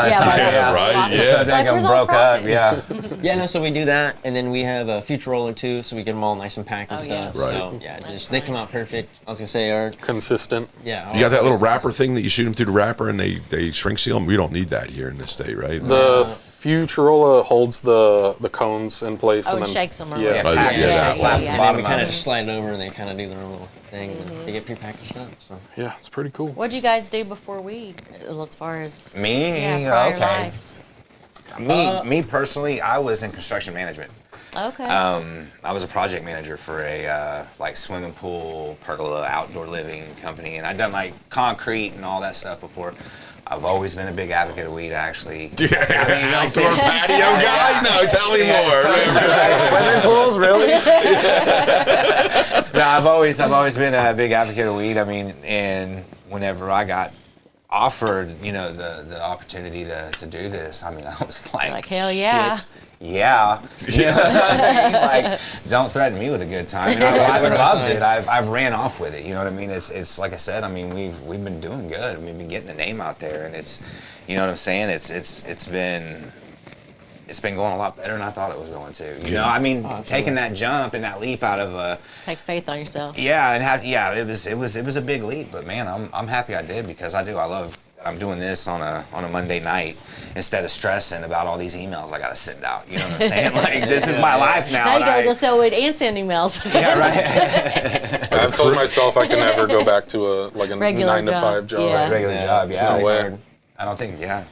the time, right, So they Where's go all broke up. profit? Yeah. Yeah, no, so we do that, and then we have a future roller too, so we get them all nice and packed and Oh, yeah. stuff. So yeah, they come out perfect. I was gonna say our Consistent. You got that little wrapper thing that you shoot them through the wrapper and they shrink seal them? We don't need that here in this state, right? The Futurola holds the cones in place Oh, and and then shakes them around. Yeah. Yeah, packs yeah, it, that slaps one. the And then bottom we of kind of it. just slide it over, and they kind of do their own little thing. And they get pre-packaged up. So yeah, it's pretty cool. What'd you guys do before weed, as far as Me? prior Okay. lives? Me personally, I was in construction management. Okay. I was a project manager for a like swimming pool, pergola, outdoor living company, and I'd done like concrete and all that stuff before. I've always been a big advocate of weed, actually. I mean, you know, Outdoor patio guy? No, tell me more. Swimming pools, really? No, I've always been a big advocate of weed. I mean, and whenever I got offered, the opportunity to do this, I mean, I was like hell yeah. shit, yeah. You know what I mean? Like, don't threaten me with a good time. And I loved it. I've ran off with it. You know what I mean? It's like I said. I mean, we've been doing good. We've been getting the name out there, and it's, you know what I'm saying? It's been going a lot better than I thought it was going to. You know, I mean, taking that jump and that leap out of a Take faith on yourself. it was a big leap, but man, I'm happy I did, because I love that I'm doing this on a Monday night instead of stressing about all these emails I gotta send out. You know what I'm saying? Like, this is my life now. Now you and gotta go sell it and send emails. yeah, right. I've told myself I can never go back to a Regular 9 to 5 job. Yeah. Regular job, yeah. No way. I don't think, yeah.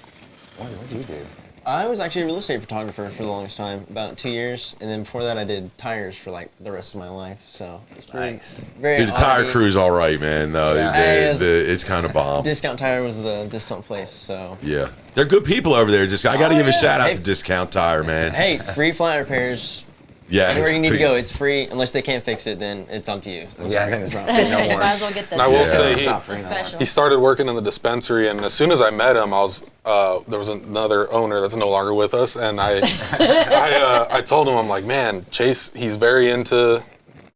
What do you do? I was actually a real estate photographer for the longest time, about 2 years, and then before that I did tires for like the rest of my life. So it's pretty, Nice. very Dude, the tire odd. crew's all right, man. No, Yeah. it's kind of bomb. Discount Tire was the discount place. So Yeah, they're good people over there. Just I got to give a shout out Hey. to Discount Tire, man. hey, free flat repairs. Yeah, Anywhere it's you need to pretty- go, it's free. Unless they can't fix it, then it's up to you. Yeah, I think it's not free no You more. might as well get the, And I will say It's he, not free the no more. special. he started working in the dispensary, and as soon as I met him, I was there was another owner that's no longer with us, and I told him, I'm like, man, Chase, he's very into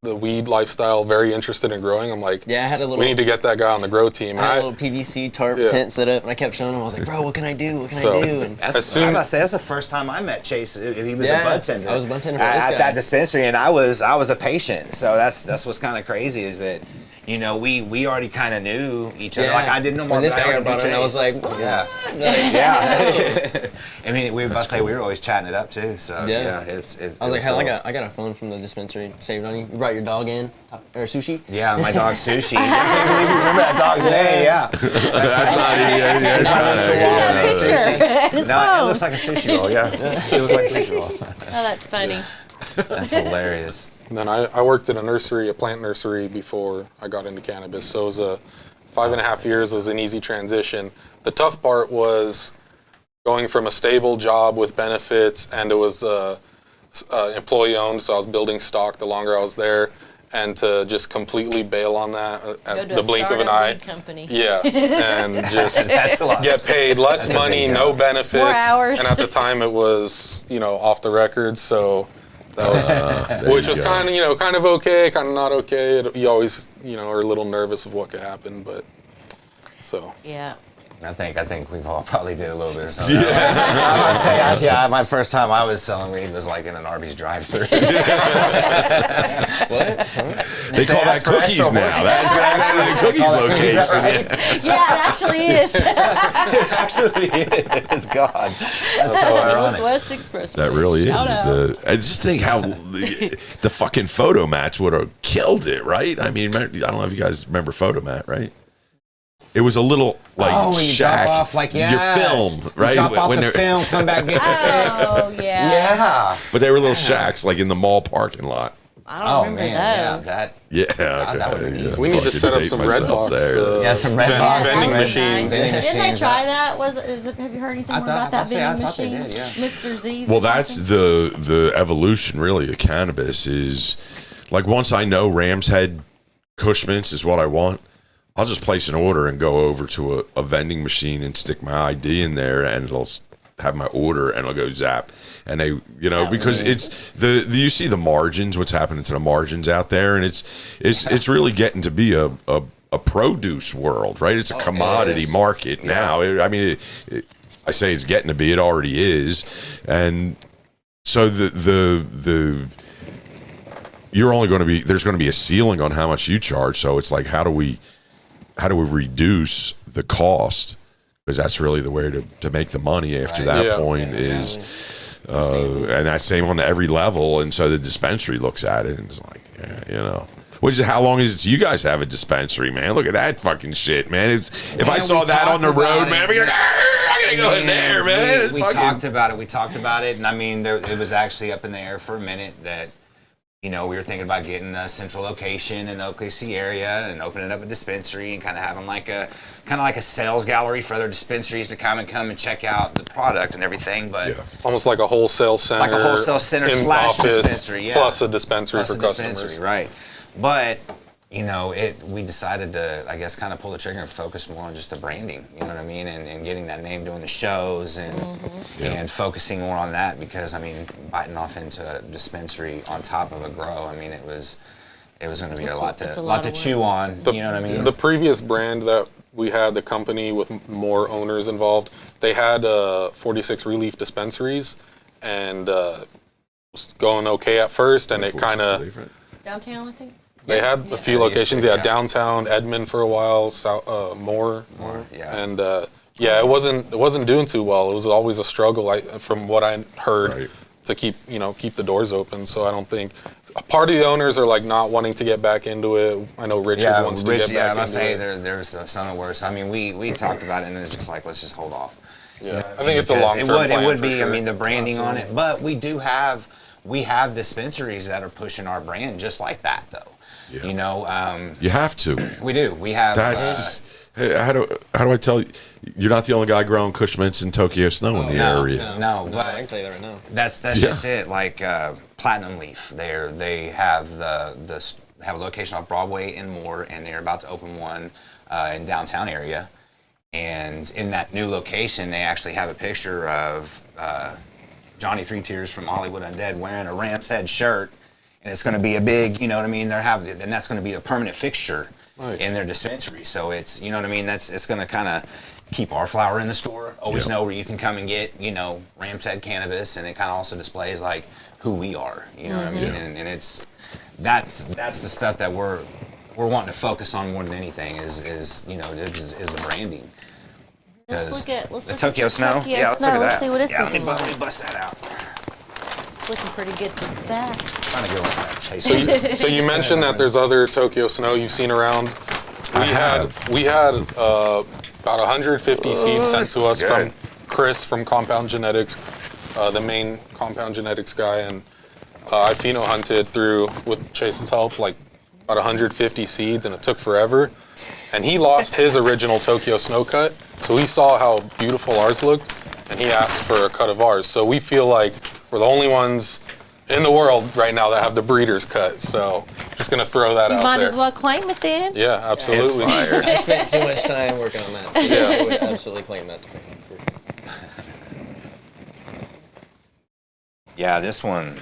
the weed lifestyle, very interested in growing. I'm like, Yeah, I had a little. we need to get that guy on the grow team. I had a And little PVC tarp Yeah. tent set up, and I kept showing him. I was like, "Bro, what can I do? What can So- I do?" And That's, As soon- I must say, that's the first time I met Chase. He was Yeah, a bud tender. I was a bud tender for this at guy. that dispensary, and I was a patient. So that's what's kind of crazy is that, you know, we already kind of knew each other. Yeah. Like I didn't know more. When this but I guy already got knew brought in, I was Chase. like, "What?" yeah, Like, yeah. I mean, we were about to say we were always chatting it up too. So Yeah. it's. I was like, it's "Hell, cool. I got a phone from the dispensary saved on you. You brought your dog in, or sushi." Yeah, my dog Sushi. I can't believe you remember that dog's name. Yeah. That's not it. That picture and his No, it phone. looks like a sushi roll. Yeah, it looks like a sushi roll. Oh, that's funny. That's hilarious. And then I worked at a plant nursery before I got into cannabis. So it was 5.5 years. It was an easy transition. The tough part was going from a stable job with benefits, and it was employee owned. So I was building stock the longer I was there, and to just completely bail on that Go at to the a blink of an startup eye. weed company. Yeah, and just That's a lot. get paid less That's a money, big no job. benefits. More hours. And at the time it was, off the record, so that was, There which you was go. kind of okay, kind of not okay. You always, are a little nervous of what could happen, but so. Yeah. I think we've all probably did a little bit of something. I must say, actually, my first time I was selling weed was like in an Arby's drive-thru. They call that cookies now. That's actually the cookies location. Is that right? Yeah, it actually is. Actually, it's God. That's so ironic. Northwest Express. That really is. Shout out. I just think how the fucking photo match would have killed it, right? I mean, I don't know if you guys remember photo mat, right? It was a little like When you shack. drop off, like, your yes. film, right? You drop off the they're- film, come back, get your fix. Oh, yeah. Yeah. But they were little shacks, like in the mall parking lot. I don't Oh remember man, yeah, those. that. Yeah, that would've been easy. We need to Fucking set up date some myself red box. there. Yeah, some red ven- box, vending some red machines. vending Didn't they machines. try that? Have you heard anything I more thought- about that I vending thought they machine? did, yeah. Mr. Z's. Well, or that's something? the evolution, really, of cannabis is like once I know RamsHead Kush Mints is what I want, I'll just place an order and go over to a vending machine and stick my ID in there, and it'll have my order and it'll go zap. And they, because it's you see the margins, what's happening to the margins out there, and it's really getting to be a produce world, right? It's a commodity market now. I say it's getting to be. It already is, and so the you're only going to be there's going to be a ceiling on how much you charge. So it's like how do we reduce the cost? Because that's really the way to make the money after that Yeah. point is, and that's same on every level. And so the dispensary looks at it and it's like, which is how long is it? You guys have a dispensary, man. Look at that fucking shit, man. If I saw we that on the talked road, about man, it. I'd be like, I gotta go in there, man. We talked about it. We talked about it, and I mean, it was actually up in the air for a minute that, we were thinking about getting a central location in the OKC area and opening up a dispensary and kind of having like a sales gallery for other dispensaries to come and check out the product and everything. But Almost like a wholesale center. like a wholesale center in slash office, dispensary, yeah. Plus a dispensary plus for a customers. dispensary, right? But we decided to, I guess, kind of pull the trigger and focus more on just the branding. You know what I mean? And getting that name, doing the shows, and focusing more on that because biting off into a dispensary on top of a grow. It was going to be a lot to chew on. You know what I mean? The previous brand that we had, the company with more owners involved, they had 46 relief dispensaries, and it was going okay at first, and it kind of downtown, I think. they had a few locations. Yeah, downtown Edmond for a while, Moore, yeah. and it wasn't doing too well. It was always a struggle, from what I heard, to keep the doors open. So I don't think. A part of the owners are like not wanting to get back into it. I know Richard wants to get back I into must say it. there's some worse. We talked about it and it's just like let's just hold off. Yeah, I think it's a Because long-term plan It would for be. sure. The branding on it, but we have dispensaries that are pushing our brand just like that though. Yeah. You have to. We do. We have. That's hey, how do I tell you? You're not the only guy growing Kush Mints in Tokyo Snow in the area. No, I but can tell you that right now. that's just it. Like Platinum Leaf, they have have a location off Broadway and Moore, and they're about to open one in downtown area. And in that new location, they actually have a picture of Johnny Three Tears from Hollywood Undead wearing a RamsHead shirt and it's going to be a big, you know what I mean? And that's going to be a permanent fixture Nice. in their dispensary. So it's, you know what I mean? It's going to kind of keep our flower in the store. Always know where you can come and get, you know, RamsHead cannabis, and it kind of also displays like who we are. You know what I mean? And it's that's the stuff that we're wanting to focus on more than anything is you know is the branding. Let's look at the Tokyo Snow. Tokyo Yeah, let's Snow. look at that. Let's see what it's yeah, looking let like. me bust that out. It's looking pretty good to the sack. Trying to go with that Chase. So you mentioned that there's other Tokyo Snow you've seen around. We had about 150 seeds sent to us from Chris from Compound Genetics, the main Compound Genetics guy, and I pheno hunted through with Chase's help like about 150 seeds, and it took forever. And he lost his original Tokyo Snow cut, so he saw how beautiful ours looked, and he asked for a cut of ours. So we feel like we're the only ones in the world right now that have the breeder's cut. So just gonna throw that You out might there. as well claim it then. Yeah, absolutely. I spent too much time working on that. So Yeah. I would absolutely claim that. Yeah, this one,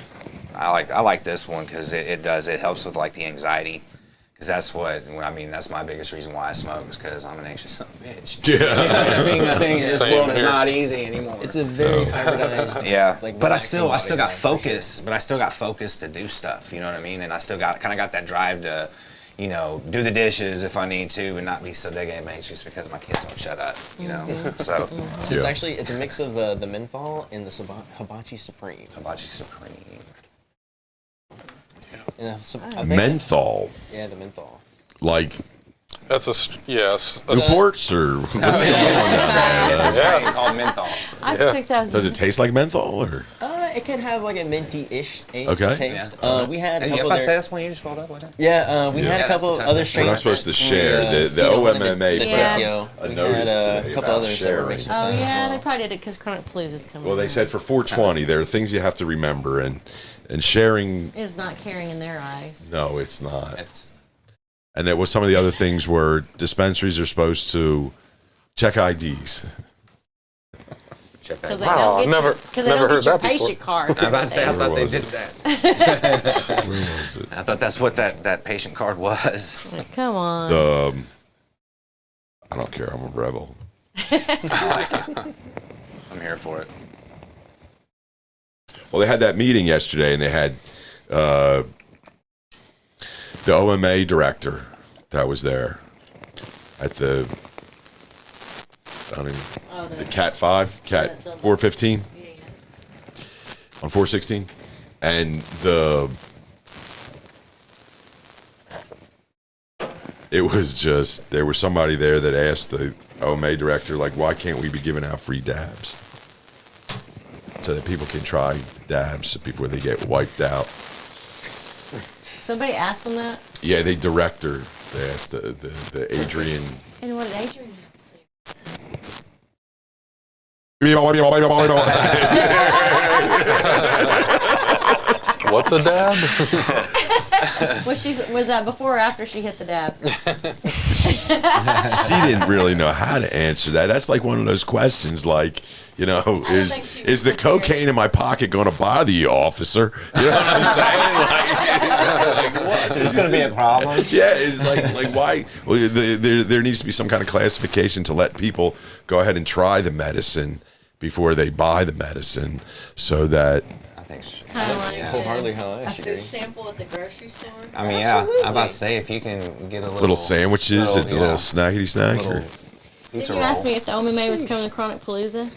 I like this one because it helps with like the anxiety. Because that's my biggest reason why I smoke is because I'm an anxious son of a bitch. Yeah. You know what I mean? I think this Same world is here. not easy anymore. It's a very hybridized. Yeah, like, but I relaxing still body got life, for sure. focus. But I still got focus to do stuff. You know what I mean? And I still got that drive to, you know, do the dishes if I need to, and not be so damn anxious because my kids don't shut up. You know, so So it's a mix of the menthol and the hibachi supreme. Hibachi Supreme. And I think- Menthol, Yeah, the menthol. like That's yes. Newports or what's going on down there? It's a strain called menthol. I just think that was. Does it taste like menthol or? It can have like a minty-ish Okay. taste. Yeah. We had a And you couple about of to say that's one you just rolled up with it? we had Yeah, a that's couple the of time. other We're strains. We're not supposed to share the Pheno wanted OMMA. the Yeah. Tokyo. A We notice had today a couple about others that were sharing. mixed with Oh that as yeah, well. they probably did it because Chronic Palooza's coming. Well, they said for 420, there are things you have to remember, and sharing. is not caring in their eyes. No, it's not. It's And it was some of the other things where dispensaries are supposed to check IDs. check that. Because they Wow, don't I've get never- your, because they never don't get your heard that before. patient card. I'm about to say I thought they was did it? that. Where was it? I thought that's what that patient card was. Like, come on. The I don't care. I'm a rebel. I like it. I'm here for it. Well, they had that meeting yesterday, and they had the OMA director that was there at the the Cat 5, Cat the- 415 Yeah, yeah. on 416, and it was just there was somebody there that asked the OMA director, like, why can't we be giving out free dabs so that people can try dabs before they get wiped out? Somebody asked them that. Yeah, the director. They asked the Adrian. And what did Adrian have to say? What's a dab? Was that before or after she hit the dab? She didn't really know how to answer that. That's like one of those questions, like, you know, think she was is the prepared. cocaine in my pocket going to bother you, officer? You know what I'm saying? Like what? Is this going to be a problem? Yeah, it's like why? Well, there needs to be some kind of classification to let people go ahead and try the medicine before they buy the medicine, so that I think so. Kind of like Wholeheartedly how I a agree. food sample at the grocery store. I mean, yeah, I'm about to say if you can get a little sandwiches, it's a little snackety snack. little Or, Did pizza you roll. ask me if the OMMA was coming to Chronic Palooza?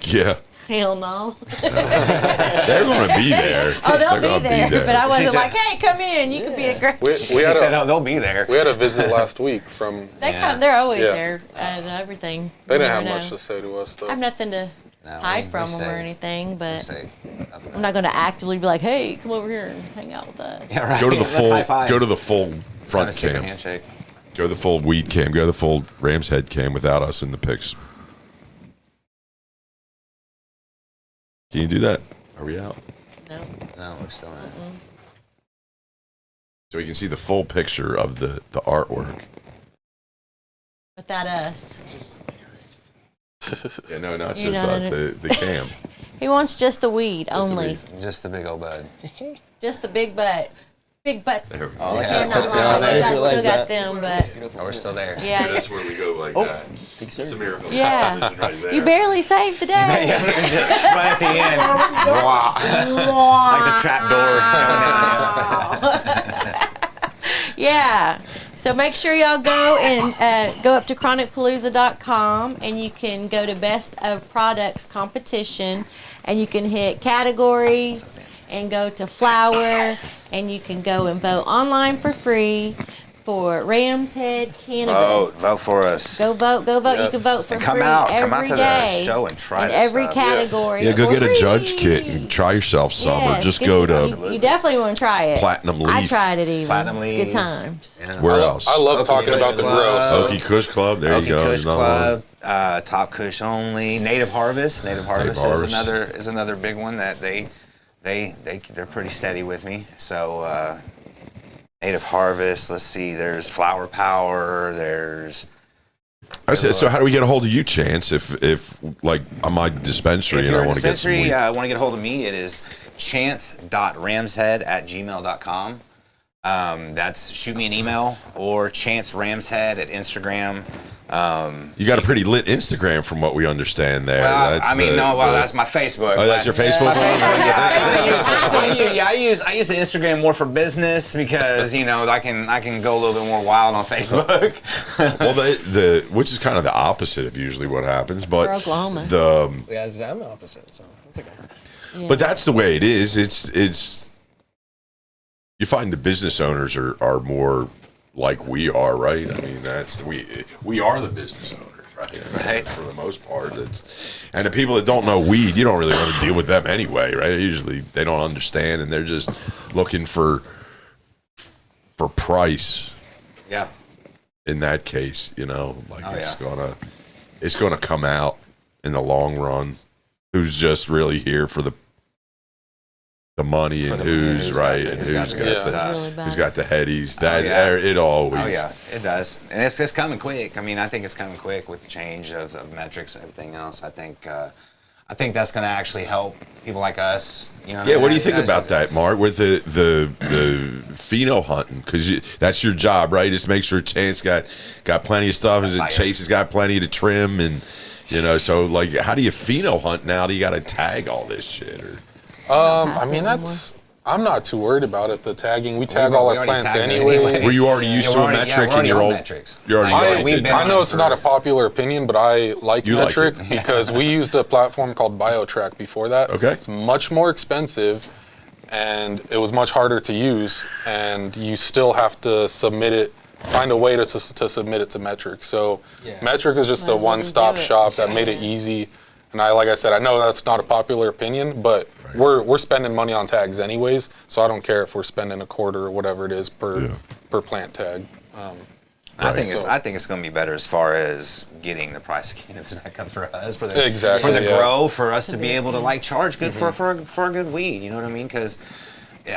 yeah, Hell no. they're going to be there. Oh, they'll They're be gonna there. But I wasn't said- like, hey, come in. You could be a great. We She had said, a oh, they'll be there. we had a visit last week from. They Yeah. come. They're always Yeah. there and everything. They You didn't have never much know. to say to us though. I have nothing to No, hide we from them or say- anything, we but say nothing. I'm not going to actively be like, hey, come over here and hang out with us. Yeah, right. Go to the Let's high full. five. Go to the full It's not a front secret cam. handshake. Go to the full weed cam. Go to the full RamsHead cam without us in the pics. Can you do that? Are we out? No. No, we're still in. So we can see the full picture of the artwork. Without us. Yeah, no, not You just know, the cam. He wants just the weed the only. weed. Just the big old bud. Just the big butt. big butts. There we go. Oh, The yeah, camera puts lights. me on there. I still Realize got that. them, but Oh, we're still there. yeah. That's where we go like that. It's a miracle. of Yeah. television right there. You barely saved the day. Right at the end. Wow. Like the trap door coming down. Yeah. So make sure y'all go and go up to chronicpalooza.com and you can go to Best of Products competition and you can hit categories and go to flower and you can go and vote online for free for Ram's Head Cannabis. Vote for us. Go vote, go vote. You Yes. can vote for And come free out every to day. the show and try in this every stuff. category. Yeah, go for get a judge free. kit and try yourself some, or Yes, just get go you- to You definitely want to try it. Platinum I Leaf. tried it even. Platinum It's Leaf. good times. Yeah. Where else? I love Okie talking about Kush the Club. grow. Okie Kush Club. There Okie you go. Kush Another one. Club, Top Kush only, Native Harvest. Native Harvest is another big one that they're pretty steady with me. So Native Harvest. Let's see. There's Flower Power. There's I said, so how do we get a hold of you, Chance? If like on my dispensary if and you're I a want to get some dispensary, weed. want to get a hold of me. It is chance.ramshead@gmail.com. Shoot me an email or Chance Ramshead at Instagram. You got a pretty lit Instagram from what we understand there. Well, That's that's my Facebook. Oh, that's your Facebook? My Facebook, yeah. I use the Instagram more for business because I can go a little bit more wild on Facebook. Well, which is kind of the opposite of usually what happens, but For Oklahoma. Yeah, I'm the opposite, so that's okay. Yeah. But that's the way it is. It's you find the business owners are more like we are, right? I mean, we are the business owners, right? Right. For the most part, and the people that don't know weed, you don't really want to deal with them anyway, right? Usually they don't understand, and they're just looking for price. Yeah. In that case, like Oh, it's gonna come out in the long run. Who's just really here for the money For and the- who's who's right got the- and who's got the good stuff. Really bad. who's got the headies. yeah. It always. Oh yeah, it does, and it's coming quick. I mean, I think it's coming quick with the change of metrics and everything else. I think that's going to actually help people like us. Yeah, what do you think about that, Mark? With the pheno hunting, because that's your job, right? Is to make sure Chance got plenty of stuff, and Chase has got plenty to trim, and so like, how do you pheno hunt now? Do you got to tag all this shit? Or I mean, I'm not too worried about it. The tagging, we tag all our plants anyway. were you already used to a metric in your old? metrics? You already I know it's not a popular opinion, but I like You like metric it. because we used a platform called BioTrack before that. Okay. It's much more expensive, and it was much harder to use, and you still have to submit it. Find a way to submit it to metric. So metric is just Might a as well one-stop just do it. shop that made it easy. And like I said, I know that's not a popular opinion, but we're spending money on tags anyways. So I don't care if we're spending a quarter or whatever it is per plant tag. I think it's going to be better as far as getting the price of cannabis back up for us, for the grow, for us to be able to charge good for a good weed. You know what I mean? Because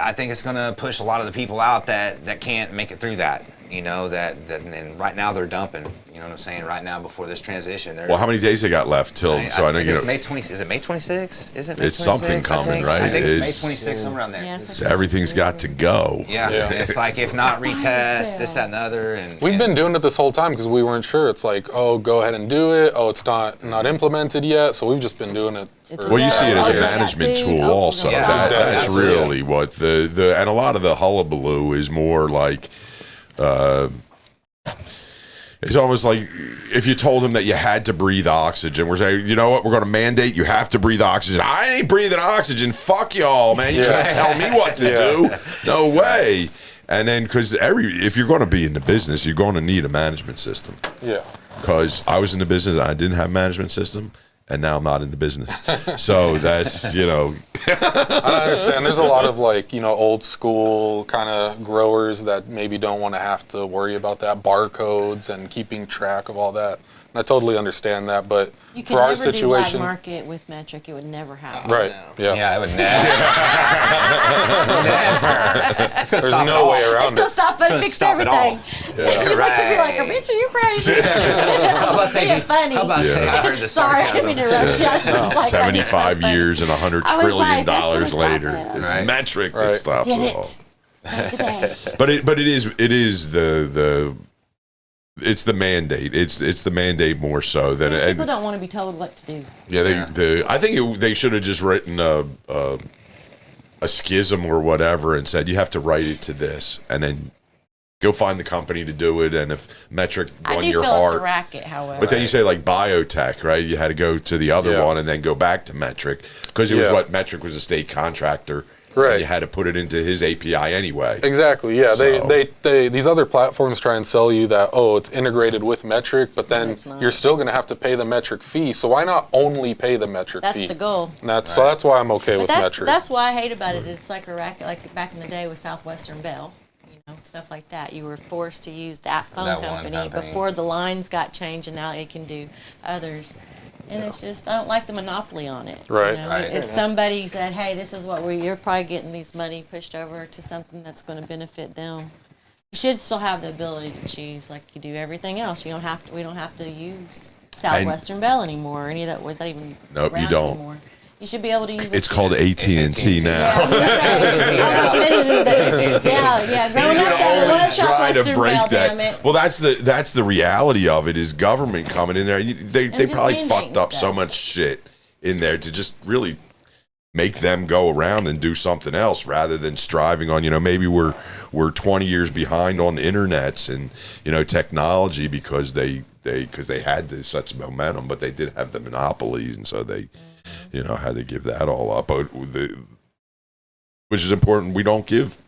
I think it's going to push a lot of the people out that can't make it through that. And right now they're dumping. You know what I'm saying? Right now, before this transition, Well, how many days they got left till? I think it's May 20. Is it May 26? Is it May 26? It's something coming, right? I think it's May It's- 26, somewhere around there. Yeah, it's So everything's got to go. Yeah, Yeah. and it's like if not retest this, that, and other. And We've been doing it this whole time because we weren't sure. It's like, oh, go ahead and do it. Oh, it's not implemented yet. So we've just been doing it. It's for- Well, you see it as a Yeah. management Yeah. tool Oh, also. yeah. That's Exactly. really what the and a lot of the hullabaloo is more like, it's almost like if you told them that you had to breathe oxygen, we're saying, you know what, we're going to mandate you have to breathe oxygen. I ain't breathing oxygen. Fuck y'all, man. You can't tell me what to do. No way. And then, because if you're going to be in the business, you're going to need a management system. Yeah. Because I was in the business, I didn't have a management system, and now I'm not in the business. So that's, I understand. There's a lot of old school kind of growers that maybe don't want to have to worry about that, barcodes and keeping track of all that. And I totally understand that, but You can for our never do black situation, market with metric. It would never happen. right? Yeah. yeah, I would never. It's gonna There's stop it no all. way It's around gonna it. stop gonna and fix stop it all. everything. You looked at me like, bitch, are you crazy? How about say, Being funny. How about say I heard the Sorry, I sarcasm? didn't interrupt you. I was just like, 75 years and $100 I was trillion like, that's gonna stop later. it. It's Right. metric that Right. stops Did it all. it. Save the day. But it is it's the mandate. It's the mandate more so than People don't want to be told what to do. Yeah, I think they should have just written a schism or whatever and said you have to write it to this, and then go find the company to do it. And if Metric won your I do feel heart, it's a racket, however. but then you say like biotech, right? You had to go to the other one and then go back to Metric because it was what Metric was a state contractor. Right. And you had to put it into his API anyway. Exactly. Yeah. So- They these other platforms try and sell you that it's integrated with Metric, but then it's not. you're still going to have to pay the Metric fee. So why not only pay the Metric That's fee? the goal. And so that's why I'm okay with But Metric. that's why I hate about it. It's like a racket, like back in the day with Southwestern Bell, stuff like that. You were forced to use that phone That one company company. before the lines got changed, and now it can do others. And it's just, I don't like the monopoly on it. Right. Right. If somebody said, hey, this is what you're probably getting these money pushed over to something that's going to benefit them. You should still have the ability to choose like you do everything else. We don't have to use Southwestern Bell anymore, or any of that. Was that even Nope, you around don't. anymore? You should be able to use It's called AT&T now. Yeah, I was gonna say, yeah. Growing up, there was Southwestern Bell, damn it. Well, that's the reality of it is government coming in there. They just probably mandating fucked up so stuff. much shit in there to just really make them go around and do something else rather than striving on, maybe we're 20 years behind on internets and, technology because they had such momentum, but they did have the monopolies, and so they had to give that all up. But which is important. We don't give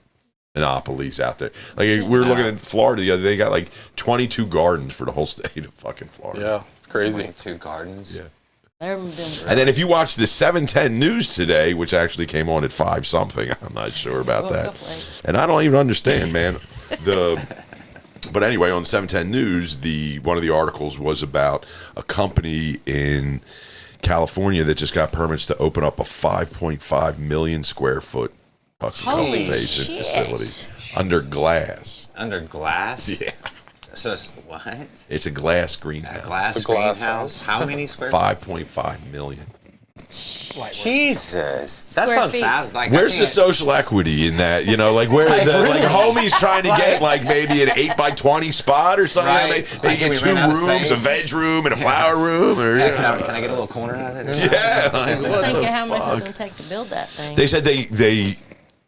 monopolies out there. Like we were looking at Florida the other day, they got like 22 gardens for the whole state of fucking Florida. Yeah, it's crazy. 2 gardens. Yeah. And And then if you watch the 710 news today, which actually came on at 5 something, I'm not sure about that. And I don't even understand, man. But anyway, on the 710 news, one of the articles was about a company in California that just got permits to open up a 5.5 million square foot fucking Holy cultivation shit. facility under glass. Under glass? Yeah. So it's what? It's a glass A greenhouse. glass It's a glass greenhouse? house. How many square 5.5 million. Jesus. That's Square feet. unfathomable. Like, Where's the social equity in that? Like where the homie's trying to get like maybe an 8x20 spot or something. Right. They Like, can get we 2 rent out rooms, a space? veg room, and a flower room, or Can I get a little corner out of it? yeah. Like, just what think the of how much it's fuck? going to take to build that thing. They said they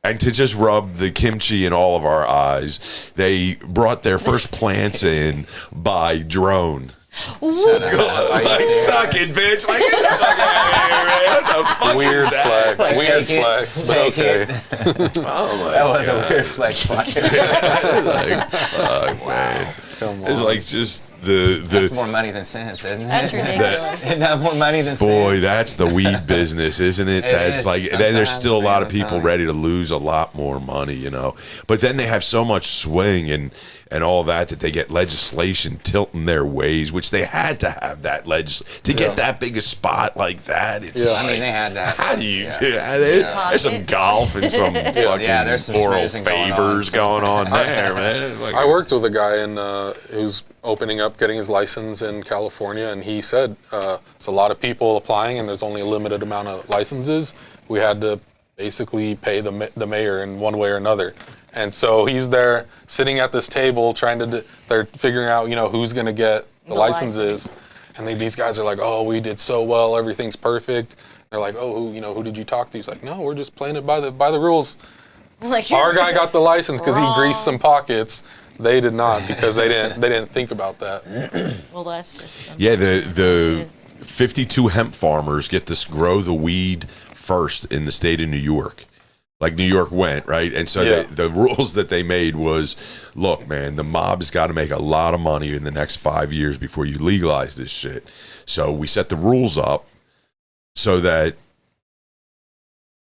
and to just rub the kimchi in all of our eyes, they brought their first plants in by drone. Like, suck it, bitch. Like, get the fuck out of here, man. What the fuck Weird is that? flex. Weird take it, flex. But take okay. it. Oh my That was God. a weird flex flex. Like, fuck, man. Come It's on. like just That's the more money than sense, isn't it? That's ridiculous. Isn't that more money than boy, sense? that's the weed business, isn't it? That's is like then there's still a lot of sometimes, man, people I'm telling ready to lose a lot more money, But then they have so much swing and all that they get legislation tilting their ways, which they had to have that to get that big a spot like that. It's Yeah. I mean, like, they had that. how do you yeah. do there's some golf and some fucking Yeah, there's some moral schmoozing going on. favors going on there, man. Like, I worked with a guy who's opening up, getting his license in California, and he said there's a lot of people applying, and there's only a limited amount of licenses. We had to basically pay the mayor in one way or another. And so he's there sitting at this table they're figuring out, who's going to get the licenses. And these guys are like, oh, we did so well. Everything's perfect. They're like, oh, who did you talk to? He's like, no, we're just playing it by the rules. Like, Our guy got the license because he Wrong. greased some pockets. They did not because they didn't think about that. well, that's just. yeah, unfortunate. the It is. 52 hemp farmers get to grow the weed first in the state of New York. Like New York went, right? And so Yeah. the rules that they made was, look, man, the mob's got to make a lot of money in the next 5 years before you legalize this shit. So we set the rules up so that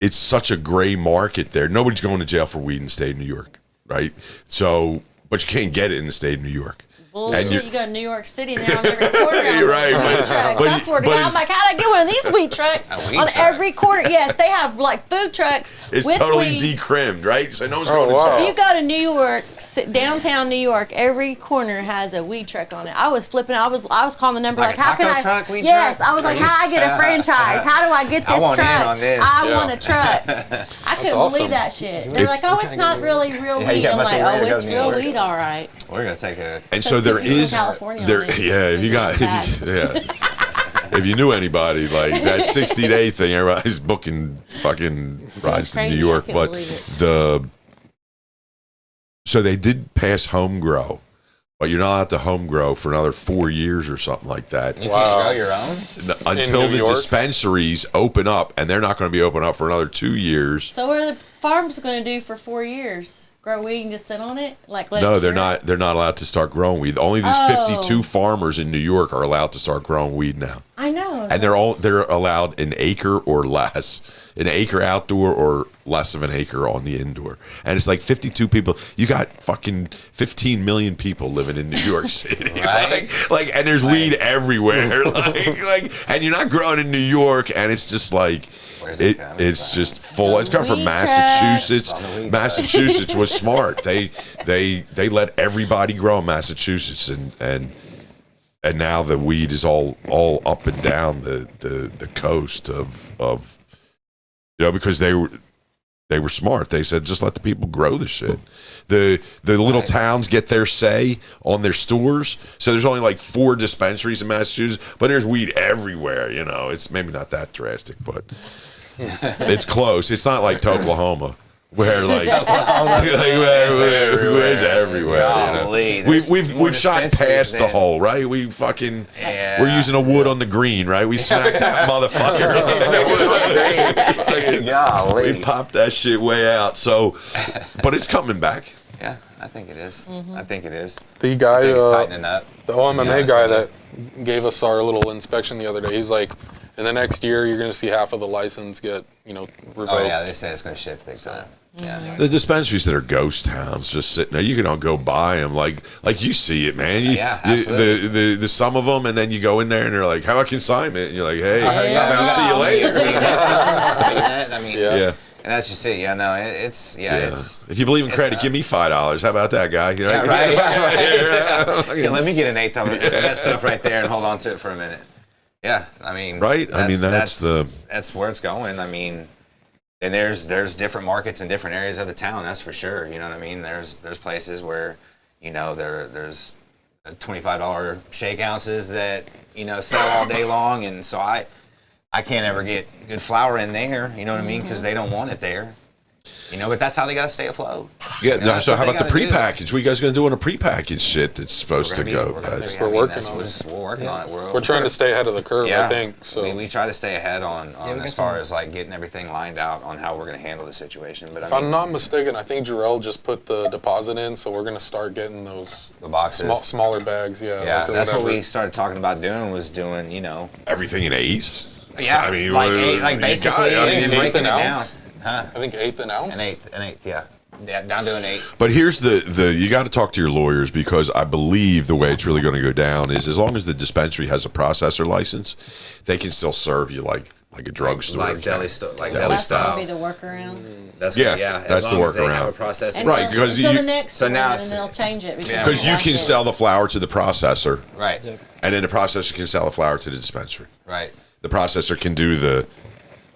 it's such a gray market there. Nobody's going to jail for weed in the state of New York, right? So, but you can't get it in the state of New York. Bullshit, you go to New York City and they're on every corner. You're right, weed trucks. I swear to God, I'm like, how'd I get one of these weed trucks on every corner? Yes, they have like food trucks It's with totally weed. decrimmed, right? So no one's going to wow. If jail. you go to New York, downtown New York, every corner has a weed truck on it. I was flipping. I was calling the number Like like, a how can taco I? truck, weed Yes, truck? I was like, how I get a franchise? How do I get this I want in truck? on this. I Yeah. want a truck. I couldn't awesome. believe that shit. They're like, oh, it's not really real Yeah, you weed. got I'm busted like, way to oh, go it's to New real York. weed, all right. We're gonna take a. And so there People from is, California there, on it. yeah. If you got, Bags. if you knew anybody like that 60-day thing, everybody's booking fucking rides to crazy. New I York. couldn't But believe it. so they did pass home grow, but you're not allowed to home grow for another 4 years or something like that. You Wow. can't grow your own. Until New the York? dispensaries open up, and they're not going to be open up for another 2 years. So what are the farms going to do for 4 years? Grow weed and just sit on it? Like let No, it they're cure? not. They're not allowed to start growing weed. Only these Oh. 52 farmers in New York are allowed to start growing weed now, I know. and they're allowed an acre or less, an acre outdoor or less of an acre on the indoor. And it's like 52 people. You got fucking 15 million people living in New York City, Right. and there's weed everywhere, and you're not growing in New York, and it's just like. Where's it coming It's from? just full. It's coming from Weed Massachusetts. trucks. On the weed Massachusetts was smart. They let everybody grow in Massachusetts, and now the weed is all up and down the coast of because they were smart. They said just let the people grow the shit. The little towns get their say on their stores. So there's only like 4 dispensaries in Massachusetts, but there's weed everywhere. It's maybe not that drastic, but it's close. It's not like Oklahoma. Where it's everywhere. Golly, there's We've more shot dispensaries past the than- hole, right? We fucking Yeah. we're using a wood on the green, right? We smacked that motherfucker. We Golly. popped that shit way out. So, but it's coming back. Yeah, I think it is. Mm-hmm. I think it is. The I guy, think it's tightening up. the to be OMMA honest guy with that gave us our little inspection the other day, he's like, in the next year, you're going to see half of the license get, revoked. Oh yeah, they say it's going to shift big time. Yeah. The dispensaries that are ghost towns just sitting there, you can all go buy them like you see it, man. Yeah, absolutely. The some of them, and then you go in there and they're like, "How a consignment?" And you're like, "Hey, Yeah. I'll see you later." I mean, Yeah. Yeah. and that's just it. Yeah, no, it's If you believe in it's credit, tough. give me $5. How about that, guy? Yeah, right. Yeah, let me get an eighth of that stuff right there and hold on to it for a minute. Yeah, I mean, Right? I mean, that's where it's going. I mean, and there's different markets in different areas of the town. That's for sure. You know what I mean? There's places where there's $25 shake ounces that sell all day long, and so I can't ever get good flour in there. You know what I mean? Because they don't want it there. But that's how they got to stay afloat. Yeah. that's So what how they about the gotta do. prepackage? What you guys gonna do on a prepackaged shit that's supposed to go? We're That's- We're working on We're working on it. We're trying to stay ahead of the curve, Yeah, I think. So we try to stay ahead on we got as far some- as like getting everything lined out on how we're going to handle the situation. But if I'm not mistaken, I think Jarrell just put the deposit in, so we're going to start getting those the boxes. smaller bags. Yeah, Yeah, like, or that's what whatever. we started talking about doing. Was doing everything in eighths. Yeah, I mean, like what- eight, like you basically got it. I mean, and eighth breaking an it down. ounce? I think eighth an ounce. An eighth, yeah, down to an eighth. But here's the you got to talk to your lawyers, because I believe the way it's really going to go down is as long as the dispensary has a processor license, they can still serve you like a drugstore, like deli style. That's gonna be the workaround. That's Yeah, as that's the long as they workaround. have a processing. Right, because until you- the next so one, now and it's- then they'll change it because you can sell the flour to the processor, Right, and then the processor can sell the flour to the dispensary. right. The processor can do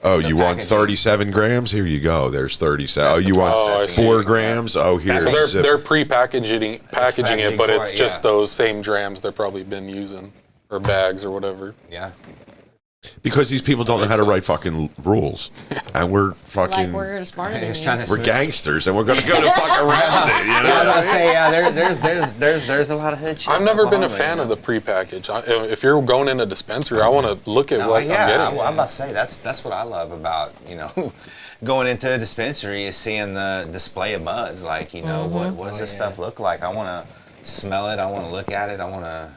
you want packaging. 37 grams? Here you go. There's 37. That's Oh, the you want processing. 4 grams? Oh, here. So zip. they're packaging packaging it, but for it's it, just yeah. those same drams they've probably been using, or bags or whatever. Yeah. Because these people don't know how to write fucking rules, and we're fucking Like we're smarter than Just you. trying to we're gangsters, and we're gonna go to fuck around it. You Yeah, I know? was gonna say, there's a lot of hood shit. I've never been a Oklahoma, fan of the prepackaged. If you're going in a dispensary, I want to look at Oh, what yeah, I'm getting. I'm about to say that's what I love about going into a dispensary is seeing the display of buds. Like what does this stuff look like? I want to smell it. I want to look at it. I want to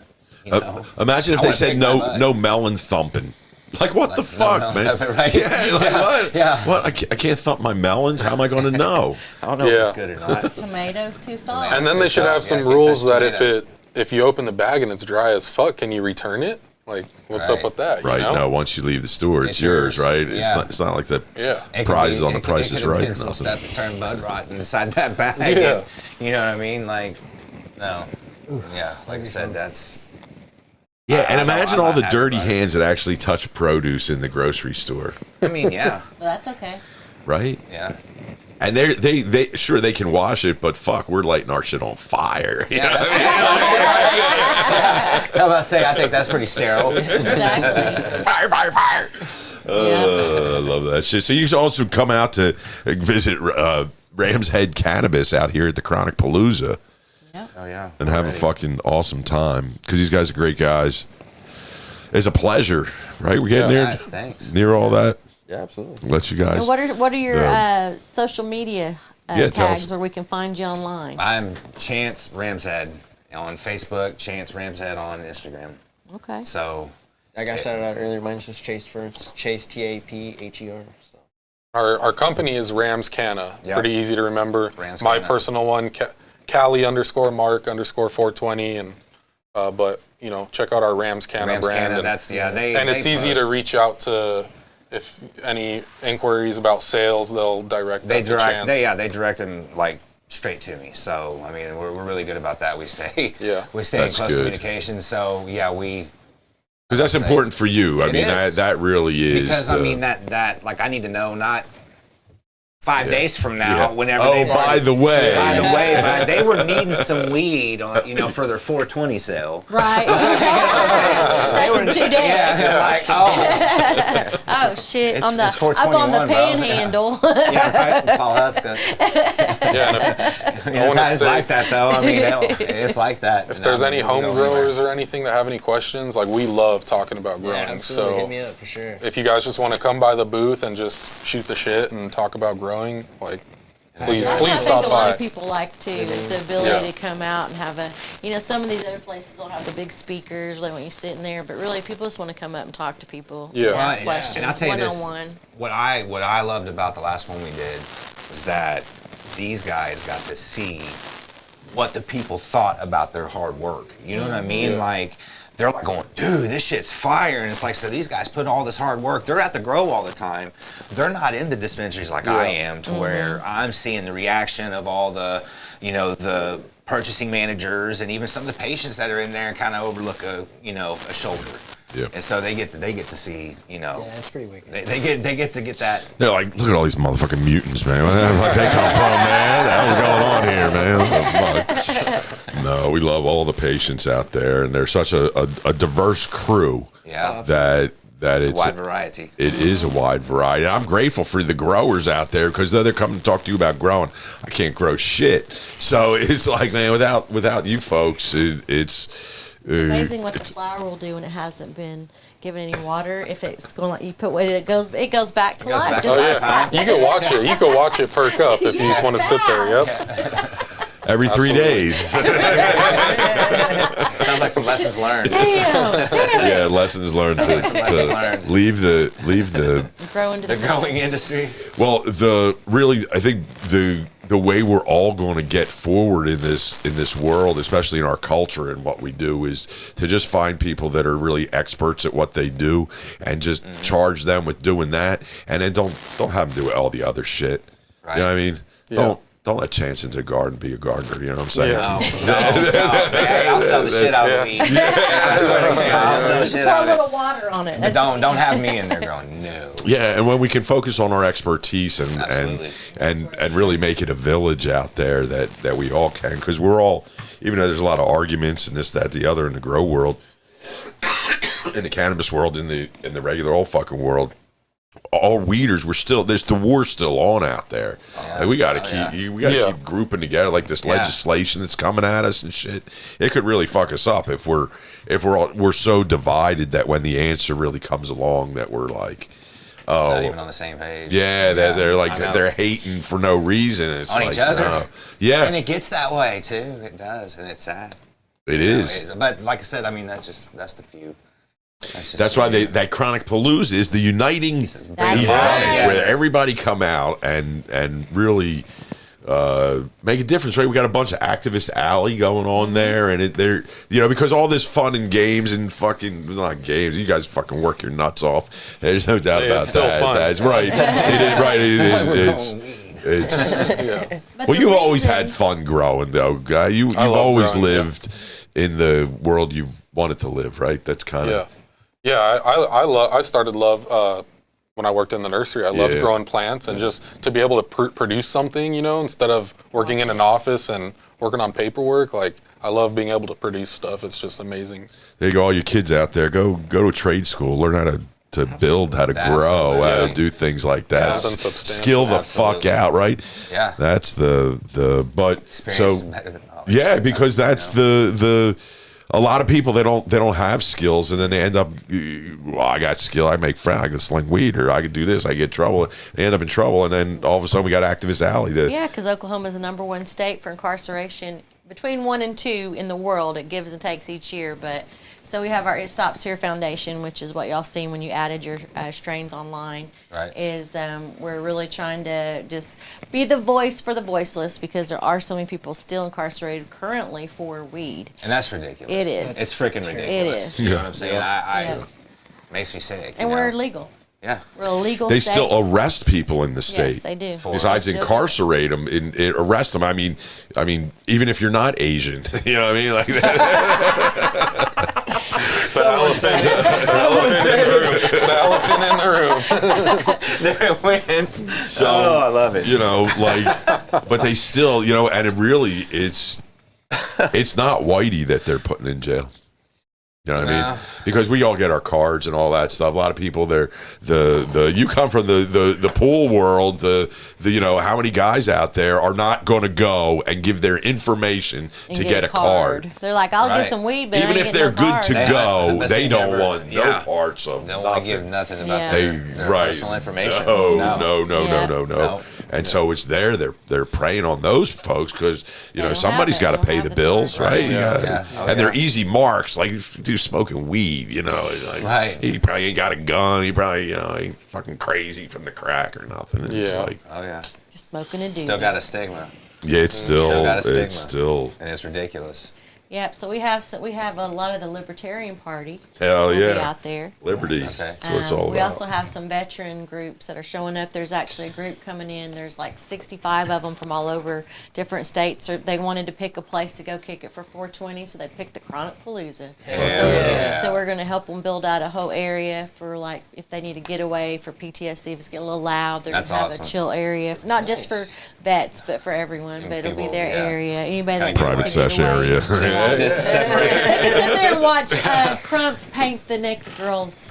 Imagine if I they wanna said pick my bud. no melon thumping. Like what the fuck, man? right? Yeah, like what? Yeah. What? I can't thump my melons. How am I going to know? I don't know if it's Yeah. good or not. Tomatoes too soft. And then Too they should have soft, some yeah, can't rules touch that if tomatoes. if you open the bag and it's dry as fuck, can you return it? Like, what's up with that? Right. You know? No, once you leave the store, it's yours, right? Yeah. It's not like the It prize could on be- the Price it is could have Right. been or some nothing. stuff that turned bud rotten inside that bag. Yeah. And, you know what I mean? Like, no. Yeah, like I said, that's... Yeah, and I know, imagine I'm all not the happy dirty about it. hands that actually touch produce in the grocery store, I mean, yeah. Well, that's okay. right? Yeah. And they sure they can wash it, but fuck, we're lighting our shit on fire. You know what I mean? How about to say, I think that's pretty sterile. Exactly. Fire, fire, fire. I love that shit. So you can also come out to visit RamsHead Cannabis out here at the Chronic Palooza Oh, yeah. and have a fucking awesome time because these guys are great guys. It's a pleasure, right? We're getting near, Nice, thanks. near all that. Yeah, absolutely. Let you guys. And what are your Yeah. social media Yeah, tell us. tags where we can find you online? I'm Chance RamsHead on Facebook, Chance RamsHead on Instagram. Okay. So, I got shouted out earlier. Mine's just Chase Storts. Chase TAPHER. So. Our company is Rams Canna. Yep. Pretty easy to remember. Rams My Canna. personal one, Cali_Mark_420, and but you know, check out our Rams Canna Rams brand. Canna, and, that's, yeah, they and it's easy to post. reach out to. If any inquiries about sales, they'll direct. They that to direct, Chance. they direct them like straight to me. So I mean, we're really good about that. We stay Yeah. we stay in That's close good. communication. So yeah, we Because that's say. important for you. I It mean, is. that really is. because I mean that like I need to know not 5 days from now Yeah. whenever. Oh, they've by already- the way. By the way, man, they were needing some weed on for their 420 sale. Right. That's in 2 days. Yeah, it's like Oh shit! It's- on the it's up on the 421, bro. panhandle. yeah, right, Paul Huska. Yeah, and It's say- like that though. I mean, it's like that. if there's any home growers or anything that have any questions, like we love talking about Yeah, growing. absolutely. So Hit me up for sure. if you guys just want to come by the booth and just shoot the shit and talk about growing, like please That's what I please think stop a lot by. of people like too, is the ability Yeah. to come out and have some of these other places will have the big speakers, they want you sitting there, but really people just want to come up and talk to people, Yeah. and ask Well, questions, and I'll tell you this, one-on-one. what I loved about the last one we did was that these guys got to see what the people thought about their hard work. You know what I mean? Yeah. Like, they're like going, dude, this shit's fire. And it's like, so these guys put all this hard work. They're at the grow all the time. They're not in the dispensaries like I am, to where I'm seeing the reaction of all the, the purchasing managers and even some of the patients that are in there and kind of overlook a shoulder. Yeah. And so they get to see, Yeah, it's pretty wicked. they get to get that. They're like, look at all these motherfucking mutants, man. Where the fuck they come from, man? What the hell's going on here, man? What the fuck? No, we love all the patients out there, and they're such a diverse crew Yeah. that It's a it's wide variety. It is a wide variety. And I'm grateful for the growers out there because they're coming to talk to you about growing. I can't grow shit, so it's like, man, without you folks, it's Amazing what the flower will do when it hasn't been given any water. If it's going like you put what it goes back to goes life. back to just Oh life. like yeah, you can watch it. You can watch it perk up if you just want to sit there. Yep. every 3 days. Sounds like some lessons learned. Damn, Yeah, lessons learned to, Lessons learned. to leave the grow into The growing industry. well, I think the way we're all going to get forward in this world, especially in our culture and what we do, is to just find people that are really experts at what they do and just charge them with doing that, and then don't have them do all the other shit. Right. You know what I mean? Yeah. Don't let Chance into the garden be a gardener. You know what I'm saying? Yeah. No. Hey, I'll sell the shit out of the weed. I'll sell the shit Pour a out of little it. water on it. But That's- don't have me in there going, no. Yeah, and when we can focus on our expertise Absolutely. and really make it a village out there that we all can, because we're all, even though there's a lot of arguments and this, that, the other in the grow world, in the cannabis world, in the regular old fucking world, all weeders, the war's still on out there. Like, we got to keep grouping together, like this legislation that's coming at us and shit. It could really fuck us up if we're so divided that when the answer really comes along that we're like, Not even on the same page. yeah, they're like I know. they're hating for no reason. It's On like, each other. no. Yeah, And it gets that way too. It does, and it's sad. it is. But like I said, I mean, that's the few. That's why that Chronic Palooza is the uniting That's event right. where everybody come out and really make a difference, right? We got a bunch of activist alley going on there, and they're because all this fun and games and fucking not games, you guys fucking work your nuts off. There's no doubt about it's still that. fun. That's right. It is right. It's Yeah. But well, the you've always reason- had fun growing, though, guy. You've love always growing, lived in the world you've wanted to live, right? That's kind of I started when I worked in the nursery. I loved Yeah. growing plants and just to be able to produce something, instead of working in an office and working on paperwork. Like, I love being able to produce stuff. It's just amazing. There you go, all you kids out there. Go to a trade school, learn how to build, how to grow, Absolutely. how to do things like that. Something substantial. Skill the fuck Absolutely. out, right? Yeah. That's the but Experience is so better than knowledge. yeah, because that's the a lot of people they don't have skills, and then they end up. Well, I got skill. I make friends. I can sling weed, or I can do this. I get trouble. They end up in trouble, and then all of a sudden we got activist alley. Yeah, because Oklahoma is the #1 state for incarceration, between 1 and 2 in the world. It gives and takes each year, but so we have our It Stops Here Foundation, which is what y'all seen when you added your strains online. Right. Is we're really trying to just be the voice for the voiceless, because there are so many people still incarcerated currently for weed. And that's ridiculous. It is. It's freaking ridiculous. is. You know what I'm saying? Yeah. Makes me sick. And you we're know? legal. Yeah. We're a legal They state. still arrest people in the state. Yes, they do. Besides Still do. incarcerate them, arrest them. I mean, even if you're not Asian, you know what I mean? Like that. The elephant in the room. There it went. So, I love it. But they still, and it really, it's not whitey that they're putting in jail. You know what I mean? Because we all get our cards and all that stuff. A lot of people, you come from the pool world. How many guys out there are not going to go and give their information And to get a card? They're like, I'll Right. get some weed, but I Even ain't if getting they're no good card. to go, Unless they don't never- want no yeah. parts of Don't want to give nothing. nothing about Yeah. their Right. personal information. No. Yeah. No. And so it's there. They're preying on those folks because don't somebody's have it. got to They pay don't the have the bills, card. right? Right. You gotta- Yeah. Oh, and they're yeah. easy marks. Like if you do smoking weed, it's like, Right. he probably ain't got a gun. He probably ain't fucking crazy from the crack or nothing. And it's Yeah. like, Oh yeah. Just smoking a doobie. Still got a stigma, yeah, it's still got a stigma. it's still and it's ridiculous. Yep. So we have a lot of the Libertarian Party. hell will be yeah, out there. liberty. Okay. That's what it's all We about. also have some veteran groups that are showing up. There's actually a group coming in. There's like 65 of them from all over different states. They wanted to pick a place to go kick it for 420, so they picked the Chronic Palooza. So we're going to help them build out a whole area for like if they need a getaway for PTSD, if it's getting a little loud, they're going That's to have awesome. a chill area, not just for vets, but for everyone. But it'll be people, their yeah. area. Anybody that Kinda Private needs to get sesh away. area. Just separate. They can sit there and watch Crump paint the naked girls'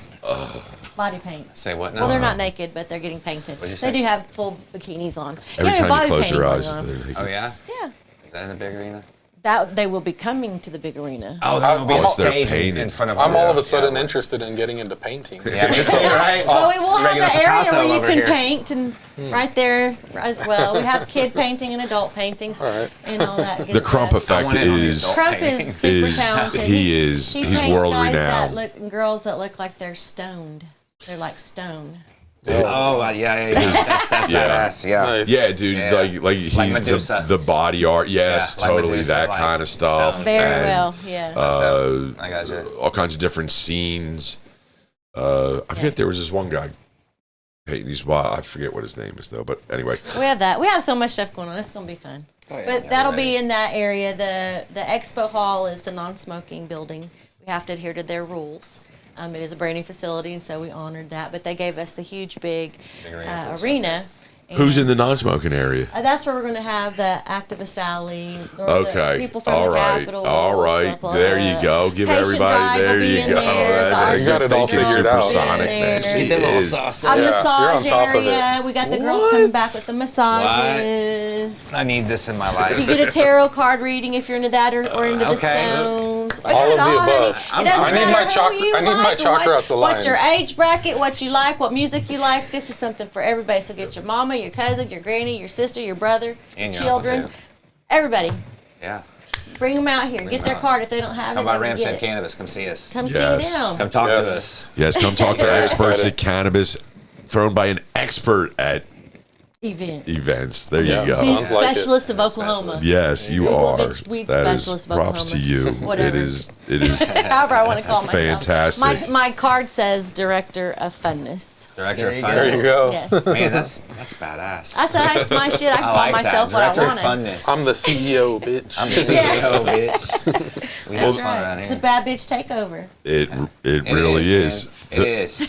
body paint. Say what now? Well, they're not naked, but they're getting painted. What'd you They say? do have full bikinis on. Every Yeah, time you body close painting your going eyes, on. Oh yeah. Yeah, Is that in the big arena? that they will be coming to the big arena. Oh, there will be Oh, a it's their stage painting. in front of. I'm all of a Yeah. sudden interested in getting into painting. Yeah, me too. Right. Well, we will have regular an area Picasso where you over can here. paint, and right there as well. We have kid painting and adult paintings All right. and all that. Good The Crump stuff. effect want in on the is adult Crump painting. is super is- talented. he's paints world guys renowned. That look, girls that look like they're stoned. They're like stone. Oh, yeah. That's Yeah. badass. Yeah. Nice. Yeah, dude, Yeah. like he's Medusa. the body art, yes, Yeah, like totally, Medusa, that like kind of stuff. stuff. Very and, well, yeah. I got you. all kinds of different scenes. I forget there was this one guy painting these. Well, I forget what his name is though. But anyway, We have that. We have so much stuff going on. It's going to be fun. But that'll be in that area. The expo hall is the non-smoking building. We have to adhere to their rules. It is a brand new facility, and so we honored that. But they gave us the huge, big arena. who's in the non-smoking area? That's where we're going to have the activist alley. Or Okay, The people from all the right, Capitol. all right. blah, blah, There you blah. go. Give Patient everybody. Drive will There be you in go. there. The That's You got it all artistic figured girls out. will be in Supersonic, man. there. She Get them all is. sauced A up. Yeah, you're massage on top of it. area. We got the girls coming back with the massages. I need this in my You life. get a tarot card reading if you're into that or into the Okay. stones. All of the above. Honey. It doesn't I need matter my who chakra- you I need my like or chakras what's your aligned. age bracket, what you like, what music you like. This is something for everybody. So get your mama, your cousin, your granny, your sister, your brother, And your children, uncle, too. everybody. Yeah. Bring them out here. Get their card if they don't have Come it. by they can get RamsHead it. Cannabis. Come see us. Come Yes. see them. Come talk to Yes. us. Yes, come talk to Very experts excited. at cannabis, thrown by an expert at events. There Yeah. you go. Weed Sounds like it. specialist of Oklahoma. Yes, you Well, are. it's weed That is specialist of props to you. Oklahoma. Whatever. It is However I want to call myself. fantastic. My card says director of funness. Director of There you go. Funness. There you go. Yes. Man, that's badass. I said that's my shit. I can I call like myself that. what I Director of want. Funness. I'm the CEO, bitch. I'm the CEO, bitch. We have fun around It's a here. bad bitch takeover. It It really is. man. It is.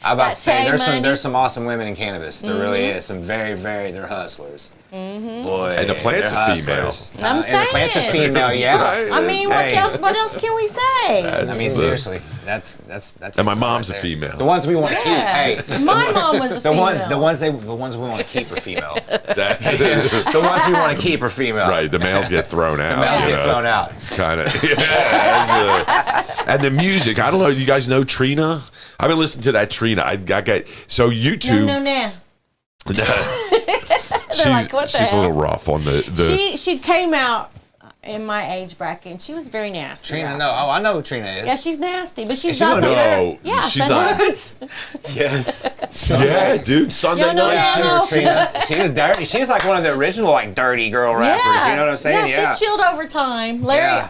I'm about That to say Tay money. there's some awesome women in cannabis. There really is. Some very they're hustlers. Boy, And the plant's they're a female. hustlers. I'm And the plant's a saying. female, yeah. Right. I mean, Hey. what else can we say? I That's mean, the- seriously, that's. And my it mom's right a there. female. The ones we want to keep. Yeah. Hey, My mom was a the female. ones we want to keep are female. That's The ones we want to keep are female. right. The males get thrown out. Males you get know. thrown out. It's kind of and the music. I don't know. You guys know Trina? I've been listening to that Trina. I got so YouTube. No. she's like, what the she's a hell? little rough on the. She came out in my age bracket, and she was very nasty. Trina, right? no. Oh, I know who Trina is. Yeah, she's nasty, but she's She's not. not No, Yeah, she's Sunday- not. Yes. Yeah, dude. Sunday You know night. that? She No. was Trina. She was dirty. She's like one of the original like dirty girl rappers. You know what I'm saying? Yeah, she's chilled over time. Larry, Yeah.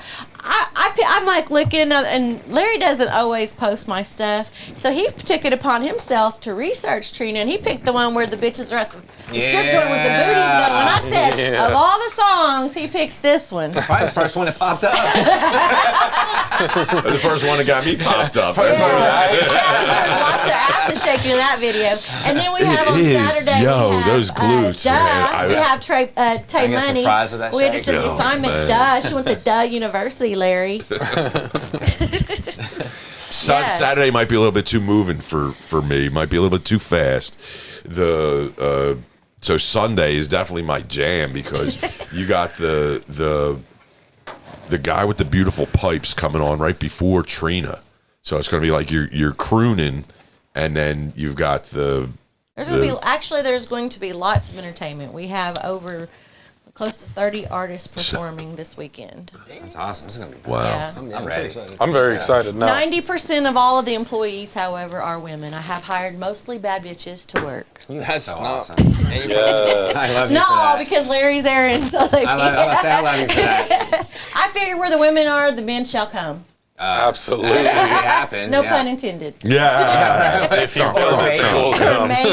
I'm like looking, and Larry doesn't always post my stuff, so he took it upon himself to research Trina, and he picked the one where the bitches are at the strip joint with the booties going. I said, Yeah. of all the songs, he picks this one. Probably the first one that popped up. the first one that got me popped up. Yeah, there's lots of asses shaking in that video. And then we have on is. Saturday, Yo, we have, those glutes, Duh, man. we have Tay get some Money. fries with that We shake? understood the Oh, assignment. man. Duh, she went to Duh University, Larry. Yes. Saturday might be a little bit too moving for me. Might be a little bit too fast. So Sunday is definitely my jam because you got the guy with the beautiful pipes coming on right before Trina. So it's going to be like you're crooning, and then you've got There's going to be lots of entertainment. We have over close to 30 artists performing this weekend. That's awesome. This is gonna be wow. Yeah. I'm ready. I'm very excited now. 90% of all of the employees, however, are women. I have hired mostly bad bitches to work. That's So not. awesome. Yeah. I love you Not for all that. because Larry's there, and so I was like, I love you for that. I figure where the women are, the men shall come. Absolutely. As it happens. No yeah. pun intended. Yeah. If you will come. Maybe.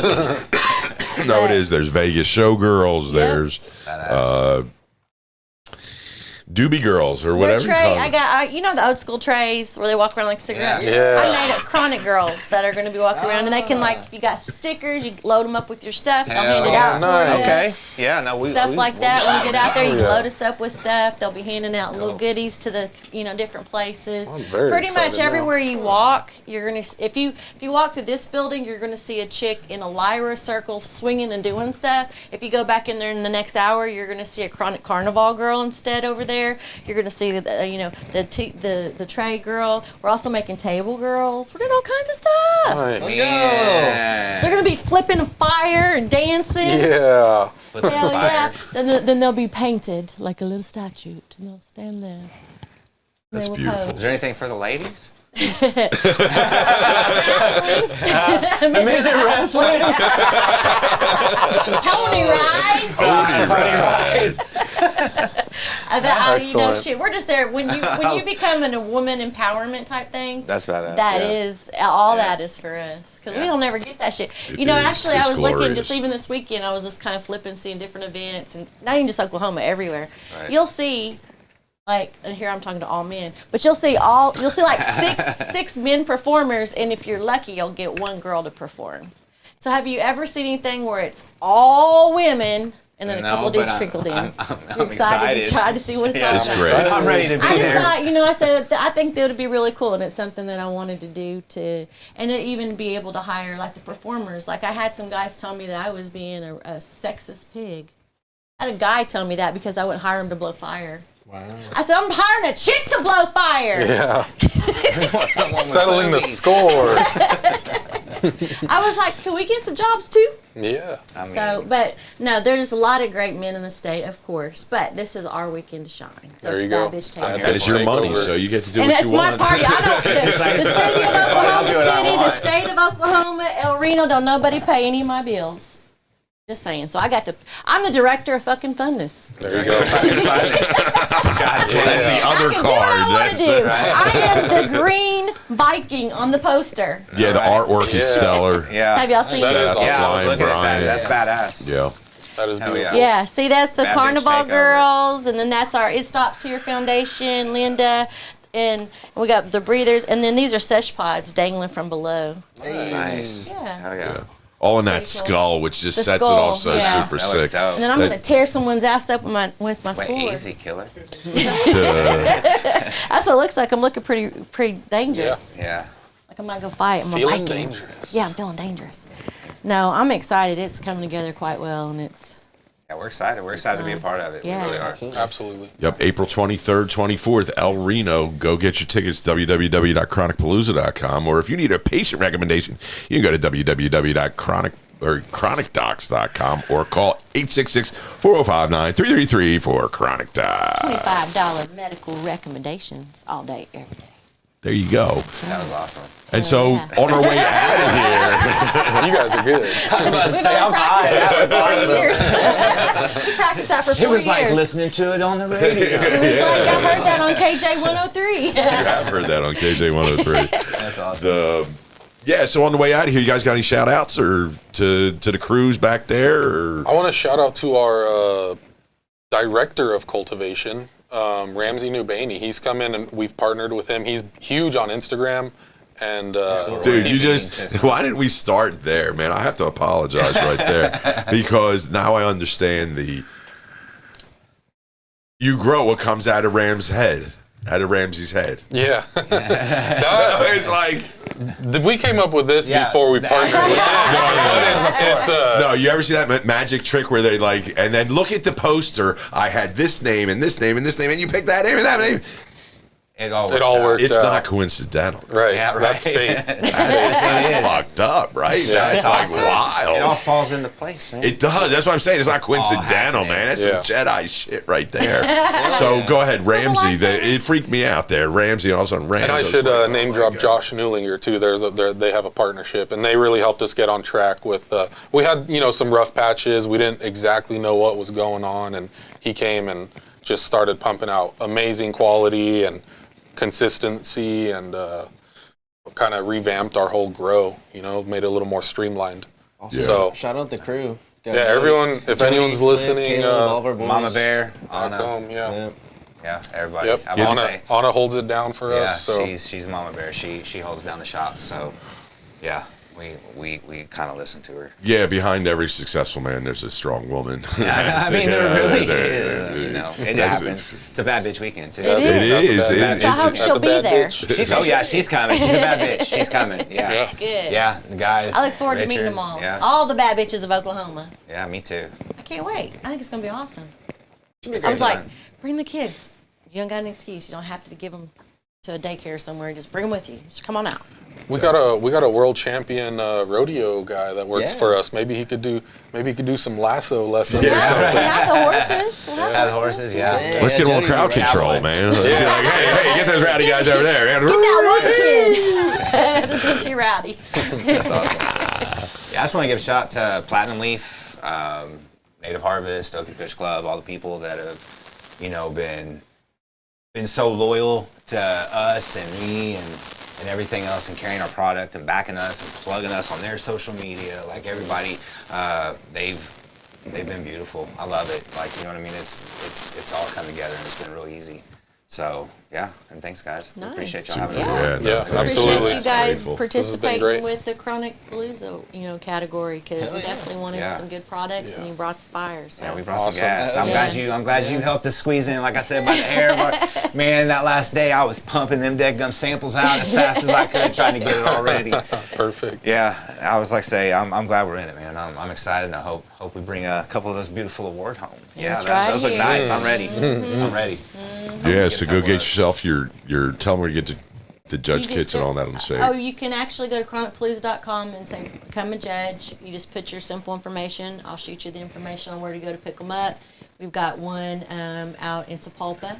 No, it is. There's Vegas showgirls. Yep. There's Badass. doobie girls or whatever. you Tray, call I them. got you know the old school trays where they walk around like cigarettes. Yeah. I made up chronic girls that are going to be walking around, and they can like if you got stickers, you load them up with your stuff. They'll hand it out nice. for you. Okay. Yeah. No. Stuff like that. When you get out there, you can Yeah. load us up with stuff. They'll be handing out little goodies to the different places. I'm very Pretty much excited now. everywhere you walk, you're gonna if you walk through this building, you're gonna see a chick in a Lyra circle swinging and doing stuff. If you go back in there in the next hour, you're gonna see a chronic carnival girl instead over there. You're gonna see the tray girl. We're also making table girls. We're doing all kinds of stuff. Nice. Yeah. They're gonna be flipping a fire and dancing. Yeah. Flipping Hell yeah. fire. Then they'll be painted like a little statue, and they'll stand there. That's They will beautiful. pose. Is there anything for the ladies? Midget wrestling. Pony rides. Excellent. Shit. We're just there when you become a woman empowerment type thing. That's badass. That yeah. is all that is for us because we don't ever get that shit. It is. Actually, I It's was looking glorious. just even this weekend. I was just kind of flipping, seeing different events, and not even just Oklahoma, everywhere. Right. You'll see, like, and here I'm talking to all men, but you'll see like six men performers, and if you're lucky, you'll get one girl to perform. So have you ever seen anything where it's all women? And then a No, couple of dudes but trickled in. I'm You're excited to try to see what it's all It's about. great. I'm ready to be I just there. thought, I said, I think that would be really cool, and it's something that I wanted to do and to even be able to hire, like, the performers. Like, I had some guys tell me that I was being a sexist pig. I had a guy tell me that because I wouldn't hire him to blow fire. Wow. I said, I'm hiring a chick to blow fire. Yeah. Someone with Settling the boobies. score. I was like, can we get some jobs, too? Yeah. I mean, So, but no, there's a lot of great men in the state, of course. But this is our weekend to shine. So There it's you go. Bad Bitch I'm Takeover. here It's your Take money, over. so you get to do And what it's you my want. party. I don't. The city of Oklahoma do what I City, the want. state of Oklahoma, El Reno, don't nobody pay any of my bills. Just saying. So I'm the director of fucking funness. There you go. God, That's the other I can card. do what I want That's to do. I am the green Viking on the poster. yeah, the artwork is stellar. Yeah. Have y'all seen That it? is awesome. Yeah, I was Flying looking at that. Brian. That's badass. Yeah. That is Hell beautiful. yeah. Yeah, see, that's the Bad Bitch Carnival Takeover. Girls, and then that's our It Stops Here Foundation, Linda, and we got the breathers, and then these are sesh pods dangling from below. Nice. Yeah. Hell yeah. All in that pretty cool. skull, which just The sets skull, it off so yeah. super That looks sick. dope. And then I'm That- gonna tear someone's ass up with my Wait, sword. easy, killer. That's what it looks like. I'm looking pretty dangerous. Yeah. Like I'm not gonna fight. I'm a Feeling Viking. dangerous. Yeah, I'm feeling dangerous. No, I'm excited. It's coming together quite well, and it's Yeah, we're excited. We're excited to be a part of it. Yeah. We really are. Absolutely. Yep, April 23rd, 24th, El Reno. Go get your tickets, www.chronicpalooza.com. Or if you need a patient recommendation, you can go to chronicdocs.com or call 866-4059-333 for Chronic Docs. $25 medical recommendations all day, every day. There you go. That was awesome. And so Yeah. on our way out of here, You guys are good. I'm about to We've say, been I'm high. That was practicing awesome. that for 4 years. We practiced that for 4 It was years. like listening to it on the radio. It was like I heard that on KJ 103. I've heard that on KJ 103. That's awesome. Yeah, so on the way out of here, you guys got any shout outs or to the crews back there? Or? I want to shout out to our director of cultivation, Ramsey Nubaney. He's come in and we've partnered with him. He's huge on Instagram. And Dude, you He's just, insistent. why didn't we start there, man? I have to apologize right there because now I understand you grow what comes out of Ramsey's head. yeah, It's like, we came up with this Yeah. before we partnered with him. no, you ever see that magic trick where they like, and then look at the poster, I had this name and this name and this name, and you pick that name and that name. It all It all worked It's out. not coincidental. Right. Yeah, right. That's fate. That's fucked up, right? Yeah. That's It's like awesome. It all wild. falls into place, man. It does. That's what I'm saying. It's not all coincidental, happening. man. That's Yeah. some Jedi shit right there. So go ahead, Ramsey. It freaked me out there. Ramsey, all of a sudden, Ramsey. And I was should like, oh name my drop God. Josh Newlinger too. They have a partnership, and they really helped us get on track with. We had some rough patches. We didn't exactly know what was going on, and he came and just started pumping out amazing quality and consistency, and kind of revamped our whole grow. Made it a little more streamlined. Yeah. So Shout out the crew. Got yeah, everyone. If Jody, anyone's Flip, listening, Caleb, all of our boys. Mama Bear, back Anna. home, yeah. Yeah. Yeah, everybody. Yep. I want to Anna, say. Anna holds it down for Yeah, us. So she's Mama Bear. She holds down the shop. So, yeah, we kind of listen to her. Yeah, behind every successful man, there's a strong woman. I mean, there really there- is. It That's- happens. It's a bad bitch weekend too. It It is. is. That's a bad I hope That's she'll a be bad there. bitch. She's coming. She's a bad bitch. She's coming. Yeah. Yeah. Good. Yeah, the guys. I look forward to meeting Richard, them all. Yeah. All the bad bitches of Oklahoma. Yeah, me too. I can't wait. I think it's gonna be awesome. I It's was like, fun. bring the kids. You don't got an excuse. You don't have to give them to a daycare somewhere. Just bring them with you. Just come on out. We got a world champion rodeo guy that works Yeah. for us. Maybe he could do some lasso lessons. Yeah. Or We something. have the horses. We'll have Have the horses, yeah. Yeah, Let's get more Jody, crowd right. control, Cowboy. man. Like, hey, get those rowdy guys over there. Get that one kid. It's too rowdy. Yeah, I just want to give a shout to Platinum Leaf, Native Harvest, Oaky Fish Club, all the people that have, been so loyal to us and me and everything else, and carrying our product and backing us and plugging us on their social media. Like everybody, they've been beautiful. I love it. Like, you know what I mean? It's all come together and it's been real easy. So yeah, and thanks guys. Nice. Appreciate y'all having us Yeah. on. Yeah, Yeah, thanks. absolutely. Appreciate you guys Grateful. participating great. with the Chronic Palooza, category because Hell we yeah. definitely wanted Yeah. some good products and you brought the fire. So. Yeah, we brought Awesome. some gas. I'm Yeah. glad you helped us squeeze in, like I said, by the hair. But man, that last day I was pumping them dead gum samples out as fast as I could, trying to get it all ready. Perfect. Yeah, I was like, I'm glad we're in it, man. I'm excited, and I hope we bring a couple of those beautiful award home. Yeah, That's right those look here. nice. I'm ready. I'm ready. Yeah, so go that get work. yourself your tell them where you get the judge You kits just and go- all that on the site. Oh, you can actually go to chronicpalooza.com and say, become a judge. You just put your simple information. I'll shoot you the information on where to go to pick them up. We've got one out in Sapulpa.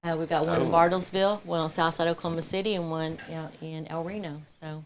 We've got one in Bartlesville, one on Southside Oklahoma City, and one out in El Reno. So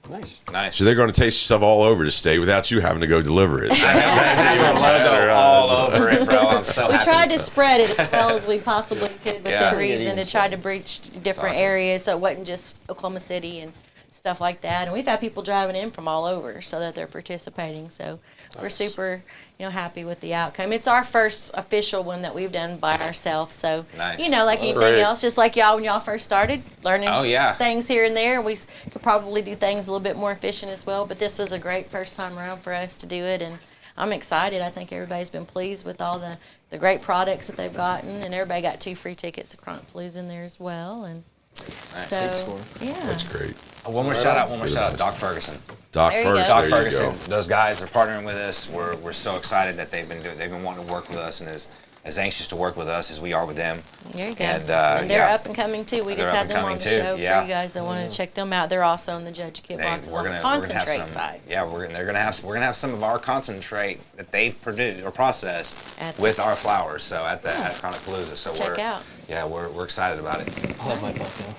Nice. So they're going to taste stuff all over the state without you having to go deliver it. I have our logo all over it, bro. I'm so we happy. tried to spread it as well as we possibly could within Yeah. reason to try to reach different awesome. areas, so it wasn't just Oklahoma City and stuff like that. And we've had people driving in from all over so that they're participating. So we're super, happy with the outcome. It's our first official one that we've done by ourselves. So, Nice. like anything Great. else, just like y'all when y'all first started learning Oh, yeah. things here and there, and we could probably do things a little bit more efficient as well. But this was a great first time around for us to do it, and I'm excited. I think everybody's been pleased with all the great products that they've gotten, and everybody got 2 free tickets to Chronic Palooza in there as well. And so, Big score. yeah. That's great. One more shout out, Doc Ferguson. Doc There you go. Ferguson. Doc there you Ferguson, go. those guys, they're partnering with us. We're so excited that they've been wanting to work with us and as anxious to work with us as we are with them. There you go. And, And they're yeah. up and coming too. We They're just up had and them on coming the too, show yeah. for you guys that wanted to check them out. They're also in the Judge Kit boxes on the concentrate side. Yeah, we're gonna have some of our concentrate that they've produced or processed At- with our flowers. So at Chronic Palooza. So Check out. we're excited about it. I love my buffalo.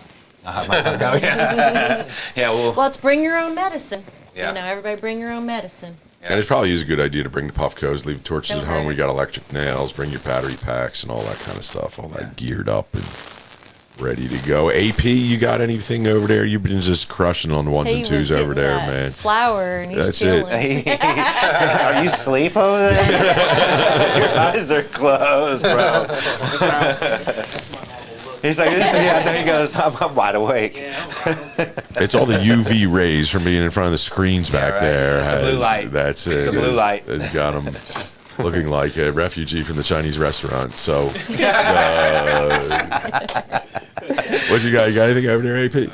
Yeah, Well, it's bring your own medicine. Yeah. Everybody bring your own medicine. And it probably is a good idea to bring the Puffcos, leave the torches Don't at home. hurt. We got electric nails, bring your battery packs and all that kind of stuff, all that geared up and ready to go. AP, you got anything over there? You've been just crushing on the ones and twos over hitting there, that man. flower, and he's That's it. chilling. Are you asleep over there? Your eyes are closed, bro. He's like, there he goes. I'm wide awake. It's all the UV rays from being in front of the screens back right. there. It's the blue light. That's it. The blue light. It's got them looking like a refugee from the Chinese restaurant. So, what you got? You got anything over there, AP?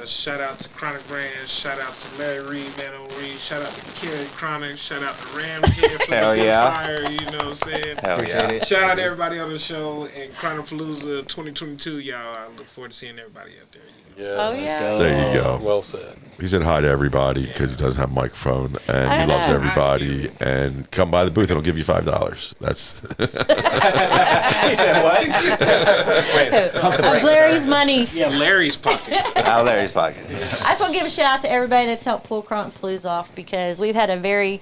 Shout out to Chronic Brands, shout out to Larry Reed, Man on Reed, shout out to Kerry Chronic, shout out to RamsHead for Hell the good yeah. fire, you know what I'm saying? Hell yeah. Shout out to everybody on the show and Chronic Palooza 2022, y'all. I look forward to seeing everybody out there. Yeah. Oh, yeah. There you go. Well said. He said hi to everybody because he doesn't have a microphone and he loves know. everybody. And come by the booth and he'll give you $5. That's He said what? Wait, pump the Of brakes. Larry's money. Yeah, Larry's pocket. Out of Larry's pocket. I just want to give a shout out to everybody that's helped pull Chronic Palooza off, because we've had a very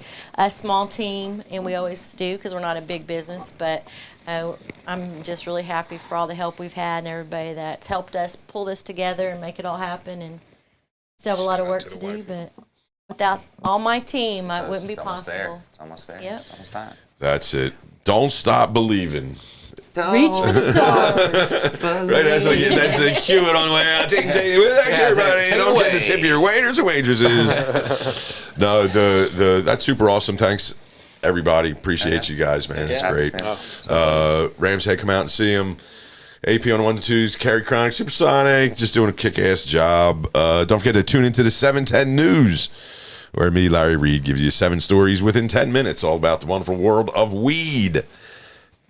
small team, and we always do because we're not a big business. But I'm just really happy for all the help we've had and everybody that's helped us pull this together and make it all happen. And still have a lot of work to do, but without all my team, it wouldn't be It's almost there. possible. It's almost there. Yep. It's almost time. That's it. Don't stop believing. Reach for the stars. Right, that's like that's a cue it on the way out. Take everybody. take it Don't forget to away. tip your waiters and waitresses. No, that's super awesome. Thanks, everybody. Appreciate you guys, man. It's Yeah, great. it's Ramshead, come out and see him. AP on the 1 to 2s, Carrie Chronic, Supersonic, just doing a kick-ass job. Don't forget to tune into the 710 News, where me, Larry Reed, gives you 7 stories within 10 minutes, all about the wonderful world of weed.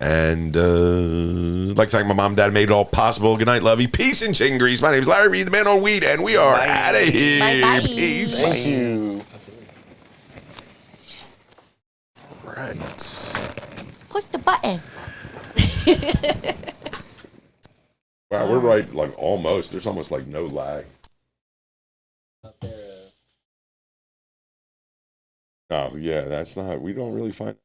And I'd like to thank my mom and dad who made it all possible. Good night, lovey. Peace and chicken grease. My name's Larry Reed, the man on weed, and we are out of here. Bye-bye. Peace. Thank you. Right. Click the button. Wow, we're right, like almost. There's almost like no lag. Oh, yeah, that's not, we don't really find.